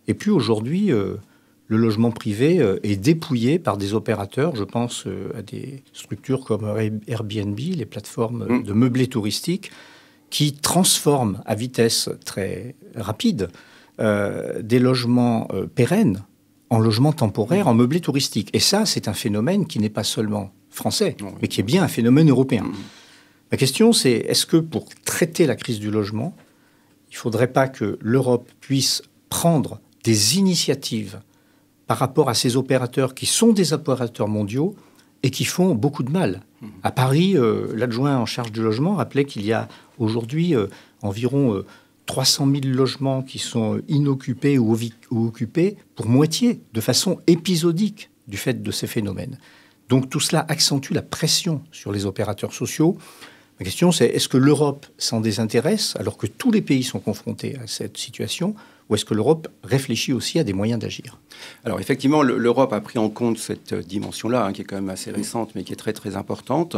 Et puis aujourd'hui, le logement privé est dépouillé par des opérateurs. Je pense à des structures comme Airbnb, les plateformes de meublés touristiques, qui transforment à vitesse très rapide des logements pérennes en logements temporaires, en meublés touristiques. Et ça, c'est un phénomène qui n'est pas seulement français, mais qui est bien un phénomène européen. Ma question, c'est est-ce que pour traiter la crise du logement, il ne faudrait pas que l'Europe puisse prendre des initiatives par rapport à ces opérateurs qui sont des opérateurs mondiaux et qui font beaucoup de mal. À Paris, l'adjoint en charge du logement rappelait qu'il y a aujourd'hui environ 300 000 logements qui sont inoccupés ou occupés pour moitié, de façon épisodique du fait de ces phénomènes. Donc tout cela accentue la pression sur les opérateurs sociaux. La question, c'est est-ce que l'Europe s'en désintéresse alors que tous les pays sont confrontés à cette situation, ou est-ce que l'Europe réfléchit aussi à des moyens d'agir? Alors effectivement, l'Europe a pris en compte cette dimension-là, qui est quand même assez récente, mais qui est très très importante.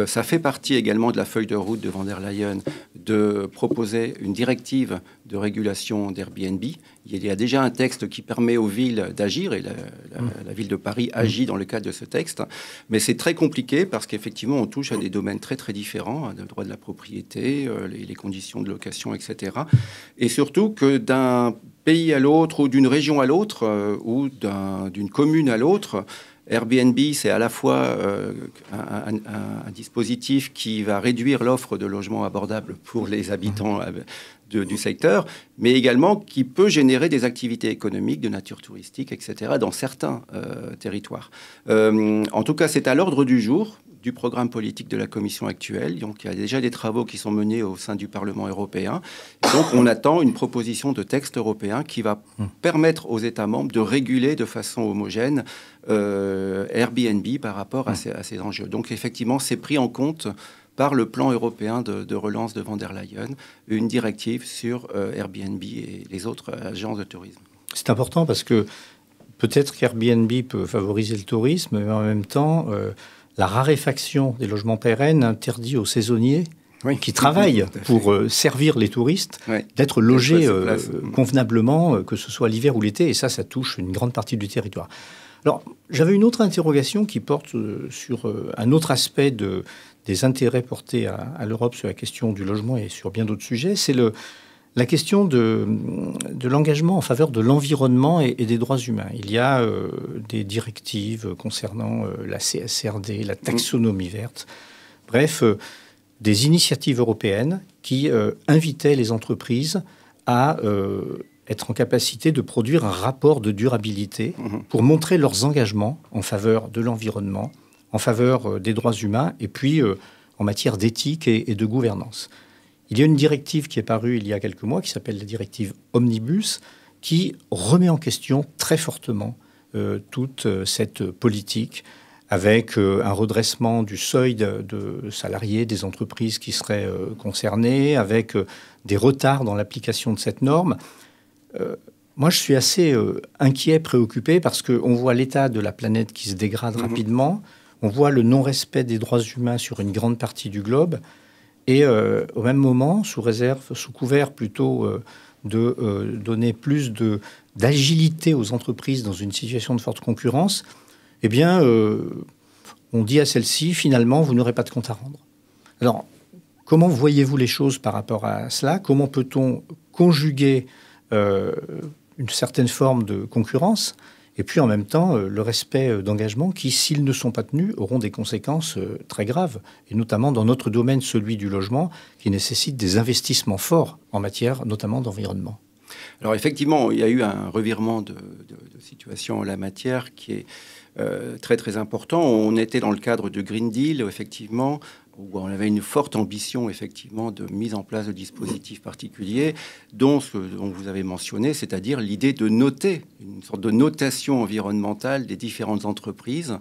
Ça fait partie également de la feuille de route de von der Leyen de proposer une directive de régulation d'Airbnb. Il y a déjà un texte qui permet aux villes d'agir, et la ville de Paris agit dans le cadre de ce texte. Mais c'est très compliqué parce qu'effectivement, on touche à des domaines très très différents, le droit de la propriété, les conditions de location, etc. Et surtout que d'un pays à l'autre ou d'une région à l'autre ou d'une commune à l'autre, Airbnb, c'est à la fois un dispositif qui va réduire l'offre de logements abordables pour les habitants du secteur, mais également qui peut générer des activités économiques de nature touristique, etc., dans certains territoires. En tout cas, c'est à l'ordre du jour du programme politique de la Commission actuelle. Donc, il y a déjà des travaux qui sont menés au sein du Parlement européen. Et donc, on attend une proposition de texte européen qui va permettre aux États membres de réguler de façon homogène Airbnb par rapport à ces enjeux. Donc, effectivement, c'est pris en compte par le plan européen de relance de von der Leyen, une directive sur Airbnb et les autres agences de tourisme. C'est important parce que peut-être qu'Airbnb peut favoriser le tourisme, mais en même temps, la raréfaction des logements pérennes interdit aux saisonniers qui travaillent pour servir les touristes d'être logés convenablement, que ce soit l'hiver ou l'été, et ça touche une grande partie du territoire. Alors, j'avais une autre interrogation qui porte sur un autre aspect des intérêts portés à l'Europe sur la question du logement et sur bien d'autres sujets, c'est la question de l'engagement en faveur de l'environnement et des droits humains. Il y a des directives concernant la CSRD, la taxonomie verte, bref, des initiatives européennes qui invitaient les entreprises à être en capacité de produire un rapport de durabilité pour montrer leurs engagements en faveur de l'environnement, en faveur des droits humains et puis en matière d'éthique et de gouvernance. Il y a une directive qui est parue il y a quelques mois qui s'appelle la directive Omnibus qui remet en question très fortement toute cette politique avec un redressement du seuil de salariés des entreprises qui seraient concernées, avec des retards dans l'application de cette norme. Moi, je suis assez inquiet, préoccupé, parce qu'on voit l'état de la planète qui se dégrade rapidement, on voit le non-respect des droits humains sur une grande partie du globe, et au même moment, sous couvert plutôt de donner plus d'agilité aux entreprises dans une situation de forte concurrence, eh bien, on dit à celle-ci, finalement, vous n'aurez pas de compte à rendre. Alors, comment voyez-vous les choses par rapport à cela? Comment peut-on conjuguer une certaine forme de concurrence et puis en même temps le respect d'engagements qui, s'ils ne sont pas tenus, auront des conséquences très graves, et notamment dans notre domaine, celui du logement, qui nécessite des investissements forts en matière notamment d'environnement. Alors effectivement, il y a eu un revirement de situation en la matière qui est très très important. On était dans le cadre du Green Deal, effectivement, où on avait une forte ambition, effectivement, de mise en place de dispositifs particuliers, dont ce dont vous avez mentionné, c'est-à-dire l'idée de noter, une sorte de notation environnementale des différentes entreprises,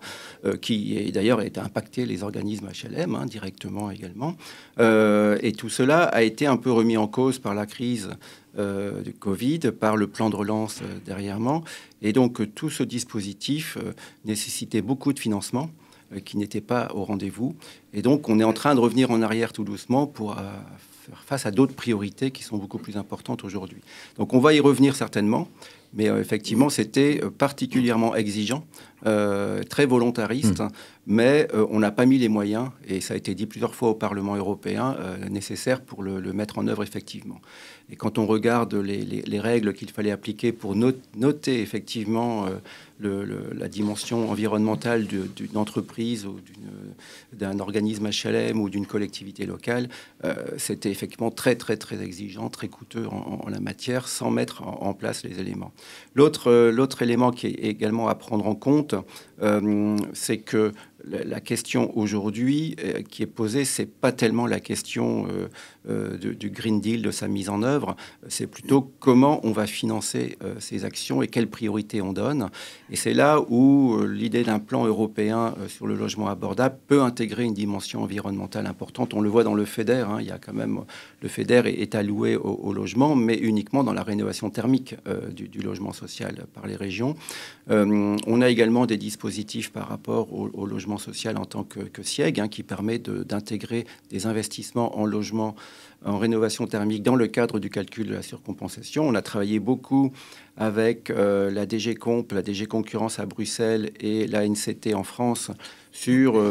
qui d'ailleurs a impacté les organismes HLM, directement également. Et tout cela a été un peu remis en cause par la crise du Covid, par le plan de relance dernièrement. Et donc, tout ce dispositif nécessitait beaucoup de financement, qui n'était pas au rendez-vous. Et donc, on est en train de revenir en arrière tout doucement pour faire face à d'autres priorités qui sont beaucoup plus importantes aujourd'hui. Donc, on va y revenir certainement, mais effectivement, c'était particulièrement exigeant, très volontariste, mais on n'a pas mis les moyens, et ça a été dit plusieurs fois au Parlement européen, nécessaires pour le mettre en œuvre effectivement. Et quand on regarde les règles qu'il fallait appliquer pour noter effectivement la dimension environnementale d'une entreprise ou d'un organisme HLM ou d'une collectivité locale, c'était effectivement très, très, très exigeant, très coûteux en la matière, sans mettre en place les éléments. L'autre élément qui est également à prendre en compte, compte, c'est que la question aujourd'hui qui est posée, c'est pas tellement la question du Green Deal, de sa mise en œuvre, c'est plutôt comment on va financer ces actions et quelles priorités on donne. Et c'est là où l'idée d'un plan européen sur le logement abordable peut intégrer une dimension environnementale importante. On le voit dans le FEDER, hein, il y a quand même, le FEDER est alloué au logement, mais uniquement dans la rénovation thermique du logement social par les régions. On a également des dispositifs par rapport au logement social en tant que SIEG, hein, qui permet d'intégrer des investissements en logement, en rénovation thermique dans le cadre du calcul de la surcompensation. On a travaillé beaucoup avec la DG Comp, la DG Concurrence à Bruxelles et la NCT en France sur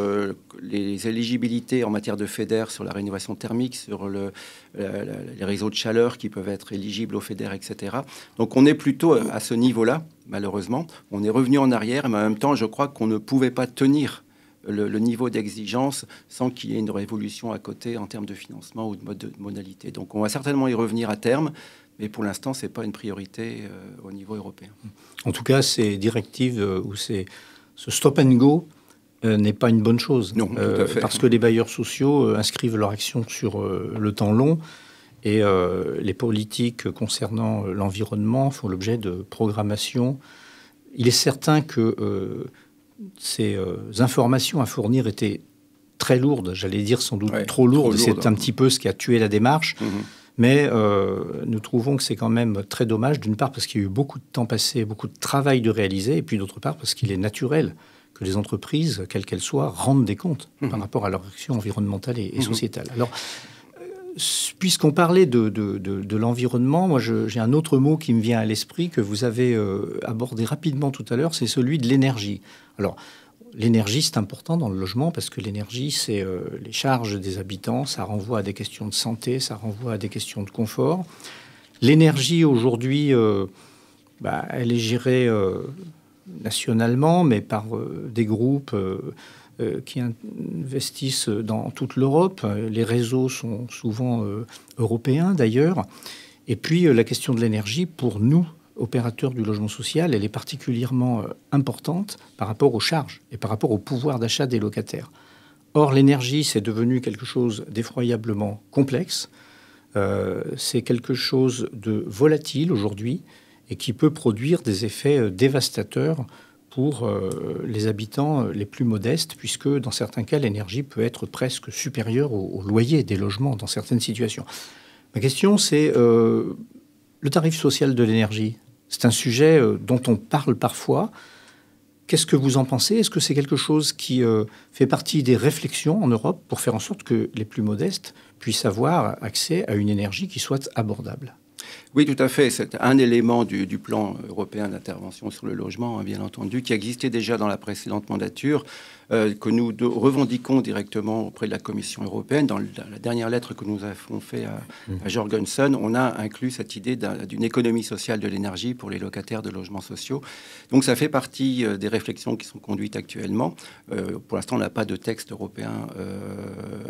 les éligibilités en matière de FEDER sur la rénovation thermique, sur les réseaux de chaleur qui peuvent être éligibles au FEDER, etc. Donc on est plutôt à ce niveau-là, malheureusement. On est revenu en arrière, mais en même temps, je crois qu'on ne pouvait pas tenir le niveau d'exigence sans qu'il y ait une révolution à côté en termes de financement ou de modalité. Donc on va certainement y revenir à terme, mais pour l'instant, ce n'est pas une priorité au niveau européen. En tout cas, ces directives ou ce stop and go n'est pas une bonne chose. Non, tout à fait. Parce que les bailleurs sociaux inscrivent leur action sur le temps long et les politiques concernant l'environnement font l'objet de programmation. Il est certain que ces informations à fournir étaient très lourdes, j'allais dire sans doute trop lourdes. C'est un petit peu ce qui a tué la démarche. Mais nous trouvons que c'est quand même très dommage, d'une part parce qu'il y a eu beaucoup de temps passé, beaucoup de travail de réaliser, et puis d'autre part parce qu'il est naturel que les entreprises, quelles qu'elles soient, rendent des comptes par rapport à leur action environnementale et sociétale. Alors, puisqu'on parlait de l'environnement, moi j'ai un autre mot qui me vient à l'esprit que vous avez abordé rapidement tout à l'heure, c'est celui de l'énergie. Alors, l'énergie, c'est important dans le logement parce que l'énergie, c'est les charges des habitants, ça renvoie à des questions de santé, ça renvoie à des questions de confort. L'énergie, aujourd'hui, elle est gérée nationalement, mais par des groupes qui investissent dans toute l'Europe. Les réseaux sont souvent européens, d'ailleurs. Et puis, la question de l'énergie, pour nous, opérateur du logement social, elle est particulièrement importante par rapport aux charges et par rapport au pouvoir d'achat des locataires. Or, l'énergie, c'est devenu quelque chose d'effroyablement complexe. C'est quelque chose de volatile aujourd'hui et qui peut produire des effets dévastateurs pour les habitants les plus modestes, puisque dans certains cas, l'énergie peut être presque supérieure au loyer des logements dans certaines situations. Ma question, c'est le tarif social de l'énergie. C'est un sujet dont on parle parfois. Qu'est-ce que vous en pensez? Est-ce que c'est quelque chose qui fait partie des réflexions en Europe pour faire en sorte que les plus modestes puissent avoir accès à une énergie qui soit abordable? Oui, tout à fait. C'est un élément du plan européen d'intervention sur le logement, hein, bien entendu, qui existait déjà dans la précédente mandature, que nous revendiquons directement auprès de la Commission européenne. Dans la dernière lettre que nous avons faite à Jorgensen, on a inclus cette idée d'une économie sociale de l'énergie pour les locataires de logements sociaux. Donc ça fait partie des réflexions qui sont conduites actuellement. Pour l'instant, on n'a pas de texte européen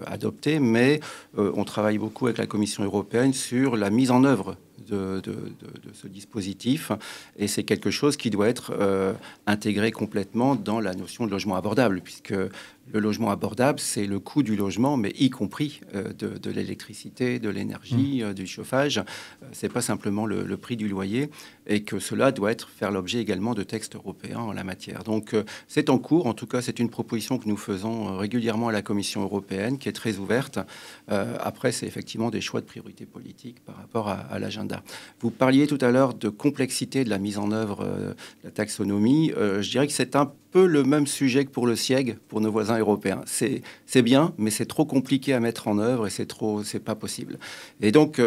adopté, mais on travaille beaucoup avec la Commission européenne sur la mise en œuvre de ce dispositif, et c'est quelque chose qui doit être intégré complètement dans la notion de logement abordable, puisque le logement abordable, c'est le coût du logement, mais y compris de l'électricité, de l'énergie, du chauffage. C'est pas simplement le prix du loyer, et que cela doit faire l'objet également de textes européens en la matière. Donc c'est en cours. En tout cas, c'est une proposition que nous faisons régulièrement à la Commission européenne, qui est très ouverte. Après, c'est effectivement des choix de priorité politique par rapport à l'agenda. Vous parliez tout à l'heure de complexité de la mise en œuvre de la taxonomie. Je dirais que c'est un peu le même sujet que pour le SIEG, pour nos voisins européens. C'est bien, mais c'est trop compliqué à mettre en œuvre et c'est pas possible. Et donc,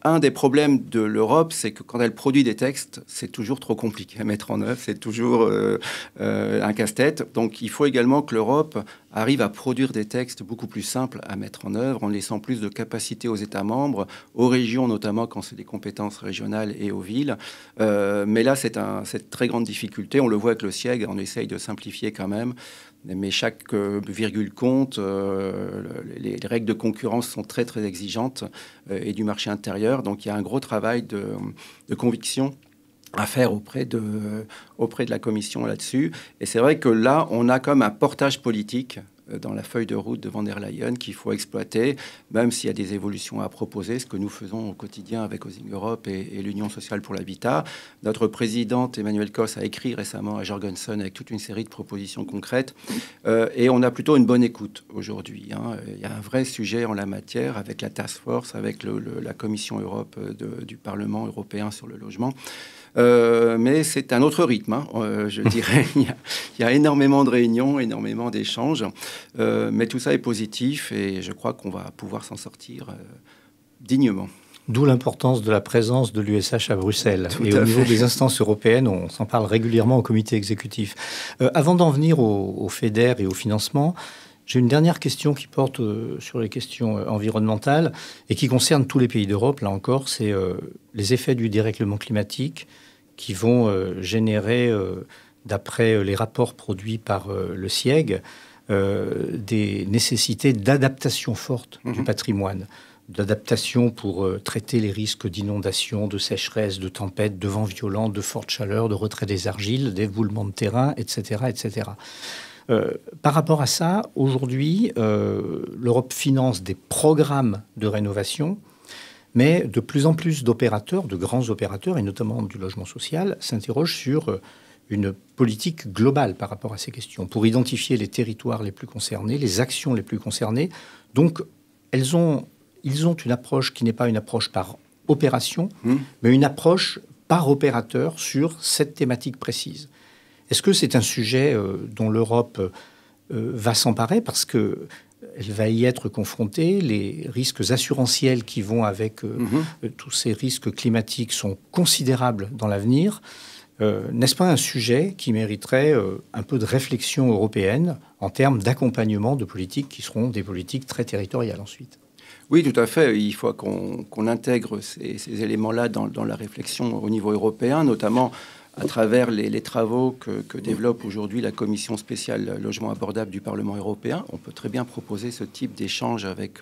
un des problèmes de l'Europe, c'est que quand elle produit des textes, c'est toujours trop compliqué à mettre en œuvre, c'est toujours un casse-tête. Donc il faut également que l'Europe arrive à produire des textes beaucoup plus simples à mettre en œuvre, en laissant plus de capacité aux États membres, aux régions notamment quand c'est des compétences régionales, et aux villes. Mais là, c'est très grande difficulté. On le voit avec le SIEG, on essaye de simplifier quand même. Mais chaque virgule compte, les règles de concurrence sont très très exigeantes et du marché intérieur. Donc il y a un gros travail de conviction à faire auprès de la Commission là-dessus. Et c'est vrai que là, on a comme un portage politique dans la feuille de route de von der Leyen qu'il faut exploiter, même s'il y a des évolutions à proposer, ce que nous faisons au quotidien avec Housing Europe et l'Union sociale pour l'habitat. Notre présidente Emmanuelle Kos a écrit récemment à Jorgensen avec toute une série de propositions concrètes et on a plutôt une bonne écoute aujourd'hui. Il y a un vrai sujet en la matière avec la task force, avec la Commission Europe du Parlement européen sur le logement. Mais c'est un autre rythme, je dirais. Il y a énormément de réunions, énormément d'échanges, mais tout ça est positif et je crois qu'on va pouvoir s'en sortir dignement. D'où l'importance de la présence de l'USH à Bruxelles. Et au niveau des instances européennes, on s'en parle régulièrement au comité exécutif. Avant d'en venir au FEDER et au financement, j'ai une dernière question qui porte sur les questions environnementales et qui concerne tous les pays d'Europe. Là encore, c'est les effets du dérèglement climatique qui vont générer, d'après les rapports produits par le CIEG, des nécessités d'adaptation forte du patrimoine, d'adaptation pour traiter les risques d'inondation, de sécheresse, de tempêtes, de vents violents, de fortes chaleurs, de retrait des argiles, d'éboulements de terrain, etc., etc. Par rapport à ça, aujourd'hui, l'Europe finance des programmes de rénovation, mais de plus en plus d'opérateurs, de grands opérateurs, et notamment du logement social, s'interrogent sur une politique globale par rapport à ces questions, pour identifier les territoires les plus concernés, les actions les plus concernées. Donc, ils ont une approche qui n'est pas une approche par opération, mais une approche par opérateur sur cette thématique précise. Est-ce que c'est un sujet dont l'Europe va s'emparer parce qu'elle va y être confrontée? Les risques assurantiels qui vont avec tous ces risques climatiques sont considérables dans l'avenir. N'est-ce pas un sujet qui mériterait un peu de réflexion européenne en termes d'accompagnement de politiques qui seront des politiques très territoriales ensuite? Oui, tout à fait. Il faut qu'on intègre ces éléments-là dans la réflexion au niveau européen, notamment à travers les travaux que développe aujourd'hui la Commission spéciale logement abordable du Parlement européen. On peut très bien proposer ce type d'échange avec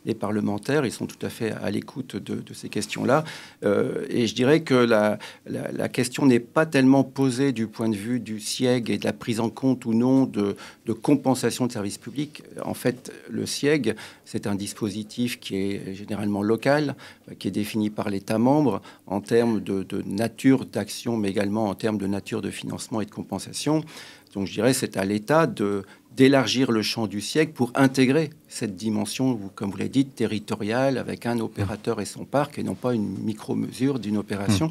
les parlementaires. Ils sont tout à fait à l'écoute de ces questions-là. Et je dirais que la question n'est pas tellement posée du point de vue du CIEG et de la prise en compte ou non de compensation de services publics. En fait, le CIEG, c'est un dispositif qui est généralement local, qui est défini par l'État membre en termes de nature d'action, mais également en termes de nature de financement et de compensation. Donc je dirais c'est à l'État d'élargir le champ du CIEG pour intégrer cette dimension, comme vous l'avez dit, territoriale, avec un opérateur et son parc, et non pas une micro-mesure d'une opération.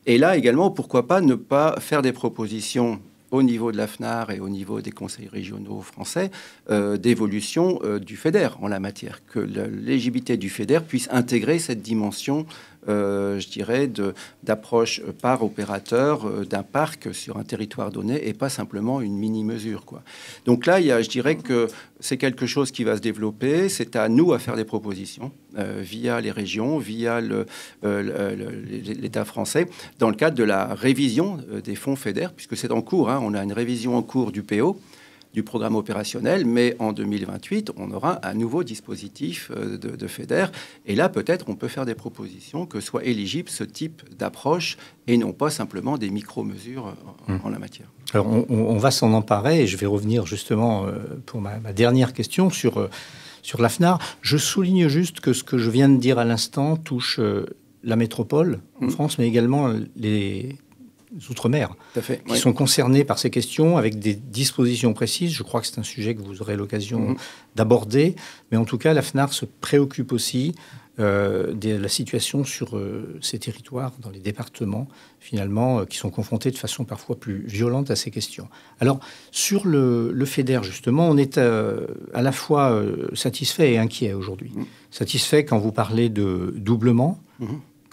Et là également, pourquoi pas ne pas faire des propositions au niveau de la FNAR et au niveau des conseils régionaux français, d'évolution du FEDER en la matière, que l'éligibilité du FEDER puisse intégrer cette dimension, je dirais, d'approche par opérateur d'un parc sur un territoire donné et pas simplement une mini-mesure, quoi. Donc là, je dirais que c'est quelque chose qui va se développer. C'est à nous à faire des propositions via les régions, via l'État français, dans le cadre de la révision des fonds FEDER, puisque c'est en cours. On a une révision en cours du PO, du programme opérationnel, mais en 2028, on aura un nouveau dispositif de FEDER. Et là, peut-être, on peut faire des propositions que soit éligible ce type d'approche et non pas simplement des micro-mesures en la matière. Alors, on va s'en emparer et je vais revenir justement pour ma dernière question sur la FNAR. Je souligne juste que ce que je viens de dire à l'instant touche la métropole en France, mais également les Outre-mer, qui sont concernés par ces questions avec des dispositions précises. Je crois que c'est un sujet que vous aurez l'occasion d'aborder. Mais en tout cas, la FNAR se préoccupe aussi de la situation sur ces territoires, dans les départements, finalement, qui sont confrontés de façon parfois plus violente à ces questions. Alors, sur le FEDER, justement, on est à la fois satisfait et inquiet aujourd'hui. Satisfait quand vous parlez de doublement,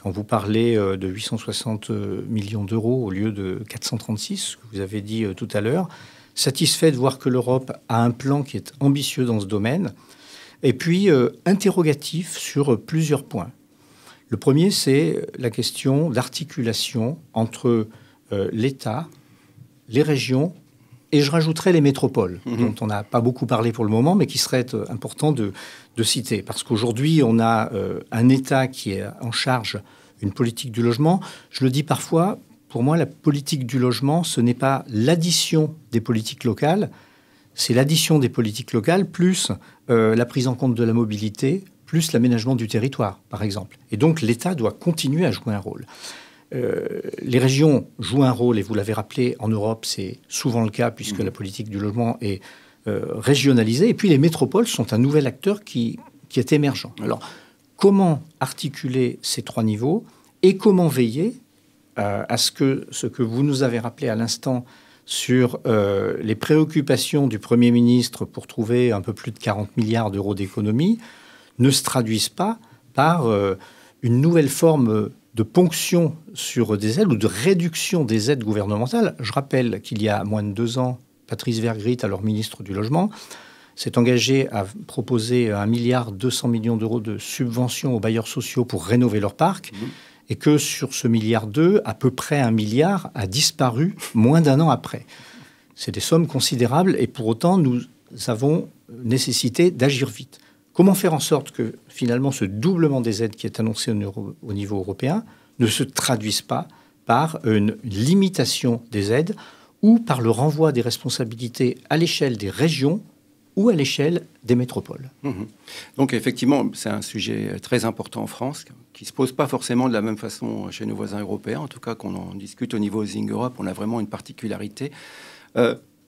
quand vous parlez de 860 millions d'euros au lieu de 436, ce que vous avez dit tout à l'heure. Satisfait de voir que l'Europe a un plan qui est ambitieux dans ce domaine. Et puis, interrogatif sur plusieurs points. Le premier, c'est la question d'articulation entre l'État, les régions, et je rajouterais les métropoles, dont on n'a pas beaucoup parlé pour le moment, mais qui serait important de citer. Parce qu'aujourd'hui, on a un État qui est en charge d'une politique du logement. Je le dis parfois, pour moi, la politique du logement, ce n'est pas l'addition des politiques locales, c'est l'addition des politiques locales plus la prise en compte de la mobilité, plus l'aménagement du territoire, par exemple. Et donc, l'État doit continuer à jouer un rôle. Les régions jouent un rôle, et vous l'avez rappelé, en Europe, c'est souvent le cas, puisque la politique du logement est régionalisée. Et puis, les métropoles sont un nouvel acteur qui est émergent. Alors, comment articuler ces trois niveaux et comment veiller à ce que vous nous avez rappelé à l'instant sur les préoccupations du Premier ministre pour trouver un peu plus de 40 milliards d'euros d'économies ne se traduisent pas par une nouvelle forme de ponction sur des aides ou de réduction des aides gouvernementales. Je rappelle qu'il y a moins de 2 ans, Patrice Vergrit, alors ministre du Logement, s'est engagé à proposer 1,2 milliard d'euros de subventions aux bailleurs sociaux pour rénover leur parc, et que sur ce 1,2 milliard, à peu près 1 milliard a disparu moins d'1 an après. C'est des sommes considérables, et pour autant, nous avons nécessité d'agir vite. Comment faire en sorte que, finalement, ce doublement des aides qui est annoncé au niveau européen ne se traduise pas par une limitation des aides ou par le renvoi des responsabilités à l'échelle des régions ou à l'échelle des métropoles. Donc, effectivement, c'est un sujet très important en France, qui ne se pose pas forcément de la même façon chez nos voisins européens. En tout cas, qu'on en discute au niveau Housing Europe, on a vraiment une particularité.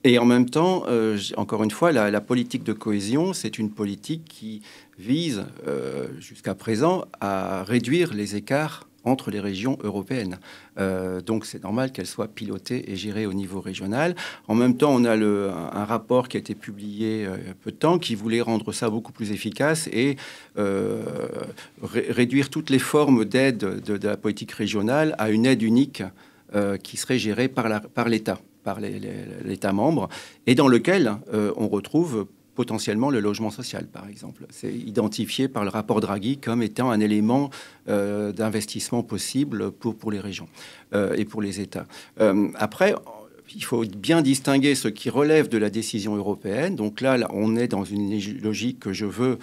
Et en même temps, encore une fois, la politique de cohésion, c'est une politique qui vise, jusqu'à présent, à réduire les écarts entre les régions européennes. Donc c'est normal qu'elle soit pilotée et gérée au niveau régional. En même temps, on a un rapport qui a été publié il y a peu de temps qui voulait rendre ça beaucoup plus efficace et réduire toutes les formes d'aide de la politique régionale à une aide unique qui serait gérée par l'État, par l'État membre, et dans lequel on retrouve potentiellement le logement social, par exemple. C'est identifié par le rapport Draghi comme étant un élément d'investissement possible pour les régions et pour les États. Après, il faut bien distinguer ce qui relève de la décision européenne. Donc là, on est dans une logique que je veux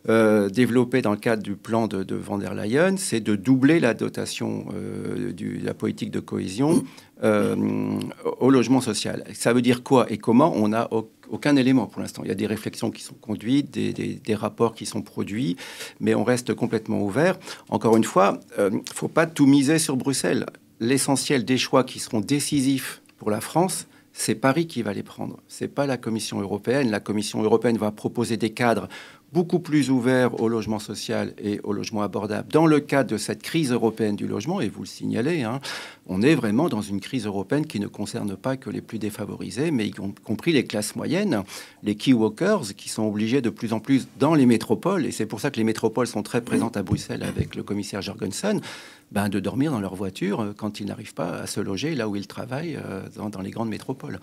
développer dans le cadre du plan de von der Leyen, c'est de doubler la dotation de la politique de cohésion au logement social. Ça veut dire quoi et comment? On n'a aucun élément pour l'instant. Il y a des réflexions qui sont conduites, des rapports qui sont produits, mais on reste complètement ouvert. Encore une fois, il ne faut pas tout miser sur Bruxelles. L'essentiel des choix qui seront décisifs pour la France, c'est Paris qui va les prendre. C'est pas la Commission européenne. La Commission européenne va proposer des cadres beaucoup plus ouverts au logement social et au logement abordable. Dans le cadre de cette crise européenne du logement, et vous le signalez, on est vraiment dans une crise européenne qui ne concerne pas que les plus défavorisés, mais y compris les classes moyennes, les key workers, qui sont obligés de plus en plus dans les métropoles, et c'est pour ça que les métropoles sont très présentes à Bruxelles avec le commissaire Jorgensen, de dormir dans leur voiture quand ils n'arrivent pas à se loger là où ils travaillent dans les grandes métropoles.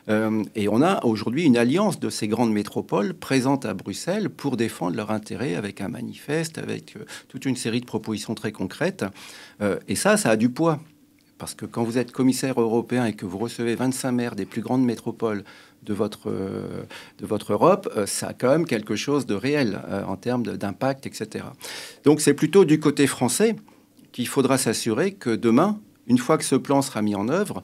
Et on a aujourd'hui une alliance de ces grandes métropoles présentes à Bruxelles pour défendre leurs intérêts avec un manifeste, avec toute une série de propositions très concrètes. Et ça a du poids. Parce que quand vous êtes commissaire européen et que vous recevez 25 maires des plus grandes métropoles de votre Europe, ça a quand même quelque chose de réel en termes d'impact, etc. Donc c'est plutôt du côté français qu'il faudra s'assurer que demain, une fois que ce plan sera mis en œuvre,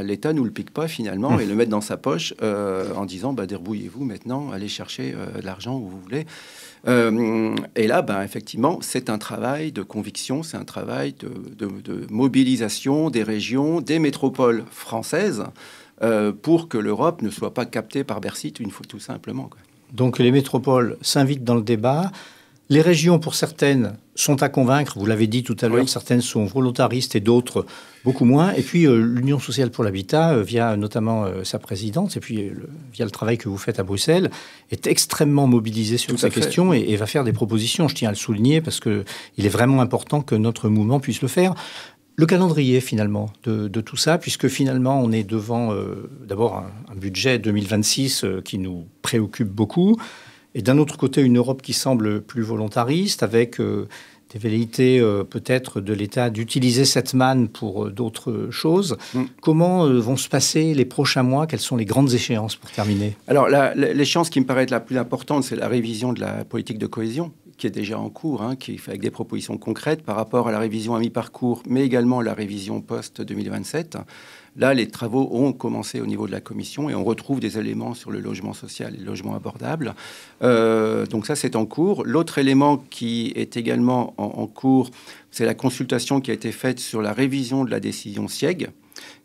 l'État ne nous le pique pas finalement et le mettre dans sa poche en disant débrouillez-vous maintenant, allez chercher de l'argent où vous voulez. Et là, effectivement, c'est un travail de conviction, c'est un travail de mobilisation des régions, des métropoles françaises pour que l'Europe ne soit pas captée par Bercy une fois tout simplement. Donc les métropoles s'invitent dans le débat. Les régions, pour certaines, sont à convaincre. Vous l'avez dit tout à l'heure, oui. Certaines sont volontaristes et d'autres beaucoup moins. Et puis, l'Union sociale pour l'habitat, via notamment sa présidente, et puis via le travail que vous faites à Bruxelles, est extrêmement mobilisée sur ces questions et va faire des propositions. Je tiens à le souligner parce qu'il est vraiment important que notre mouvement puisse le faire. Le calendrier, finalement, de tout ça, puisque finalement, on est devant d'abord un budget 2026 qui nous préoccupe beaucoup. Et d'un autre côté, une Europe qui semble plus volontariste, avec des velléités peut-être de l'État d'utiliser cette manne pour d'autres choses. Comment vont se passer les prochains mois? Quelles sont les grandes échéances pour terminer? Alors, l'échéance qui me paraît être la plus importante, c'est la révision de la politique de cohésion, qui est déjà en cours, qui est fait avec des propositions concrètes par rapport à la révision à mi-parcours, mais également la révision post-2027. Là, les travaux ont commencé au niveau de la Commission et on retrouve des éléments sur le logement social et le logement abordable. Donc ça, c'est en cours. L'autre élément qui est également en cours, c'est la consultation qui a été faite sur la révision de la décision SIEG,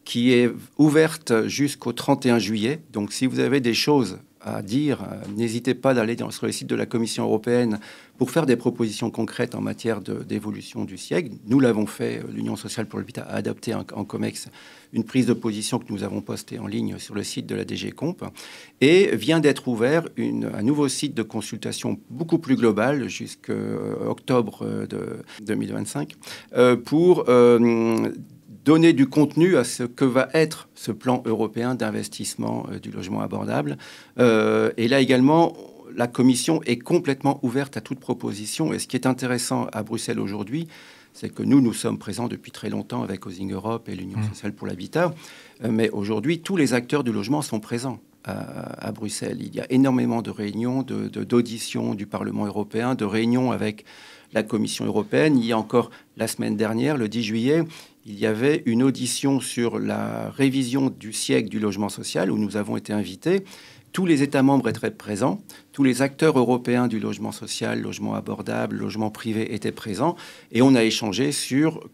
qui est ouverte jusqu'au 31 juillet. Donc si vous avez des choses à dire, n'hésitez pas d'aller sur le site de la Commission européenne pour faire des propositions concrètes en matière d'évolution du SIEG. Nous l'avons fait, l'Union sociale pour l'habitat a adopté en COMEX une prise de position que nous avons postée en ligne sur le site de la DG Comp, et vient d'être ouvert un nouveau site de consultation beaucoup plus global jusqu'à octobre 2025 pour donner du contenu à ce que va être ce plan européen d'investissement du logement abordable. Et là également, la Commission est complètement ouverte à toute proposition. Et ce qui est intéressant à Bruxelles aujourd'hui, c'est que nous sommes présents depuis très longtemps avec Housing Europe et l'Union sociale pour l'habitat. Mais aujourd'hui, tous les acteurs du logement sont présents à Bruxelles. Il y a énormément de réunions, d'auditions du Parlement européen, de réunions avec la Commission européenne. Il y a encore la semaine dernière, le 10 juillet, il y avait une audition sur la révision du SIEG du logement social où nous avons été invités. Tous les États membres étaient présents, tous les acteurs européens du logement social, logement abordable, logement privé étaient présents et on a échangé sur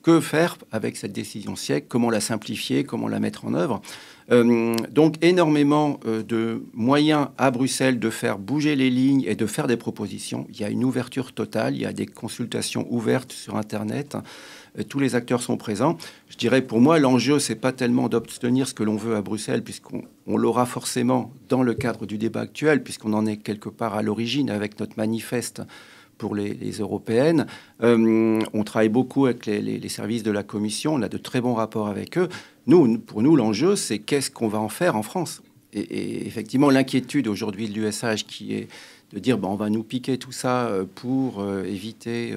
que faire avec cette décision SIEG, comment la simplifier, comment la mettre en œuvre. Donc énormément de moyens à Bruxelles de faire bouger les lignes et de faire des propositions. Il y a une ouverture totale, il y a des consultations ouvertes sur Internet. Tous les acteurs sont présents. Je dirais, pour moi, l'enjeu, c'est pas tellement d'obtenir ce que l'on veut à Bruxelles, puisqu'on l'aura forcément dans le cadre du débat actuel, puisqu'on en est quelque part à l'origine avec notre manifeste pour les européennes. On travaille beaucoup avec les services de la Commission. On a de très bons rapports avec eux. Pour nous, l'enjeu, c'est qu'est-ce qu'on va en faire en France. Et effectivement, l'inquiétude aujourd'hui de l'USH qui est de dire on va nous piquer tout ça pour éviter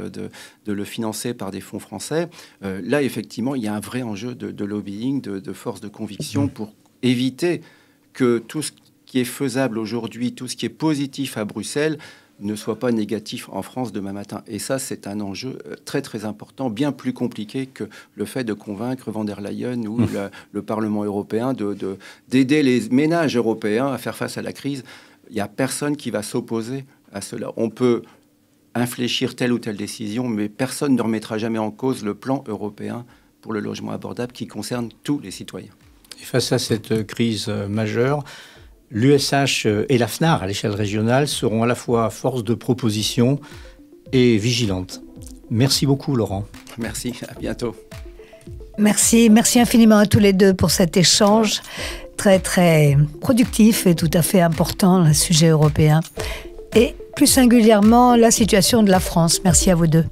de le financer par des fonds français. Là, effectivement, il y a un vrai enjeu de lobbying, de force de conviction pour éviter que tout ce qui est faisable aujourd'hui, tout ce qui est positif à Bruxelles, ne soit pas négatif en France demain matin. Et ça, c'est un enjeu très, très important, bien plus compliqué que le fait de convaincre Van der Leyen ou le Parlement européen d'aider les ménages européens à faire face à la crise. Il n'y a personne qui va s'opposer à cela. On peut infléchir telle ou telle décision, mais personne ne remettra jamais en cause le plan européen pour le logement abordable qui concerne tous les citoyens. Et face à cette crise majeure, l'USH et la FNAR à l'échelle régionale seront à la fois force de proposition et vigilantes. Merci beaucoup, Laurent. Merci, à bientôt. Merci infiniment à tous les deux pour cet échange très très productif et tout à fait important, le sujet européen, et plus singulièrement la situation de la France. Merci à vous deux.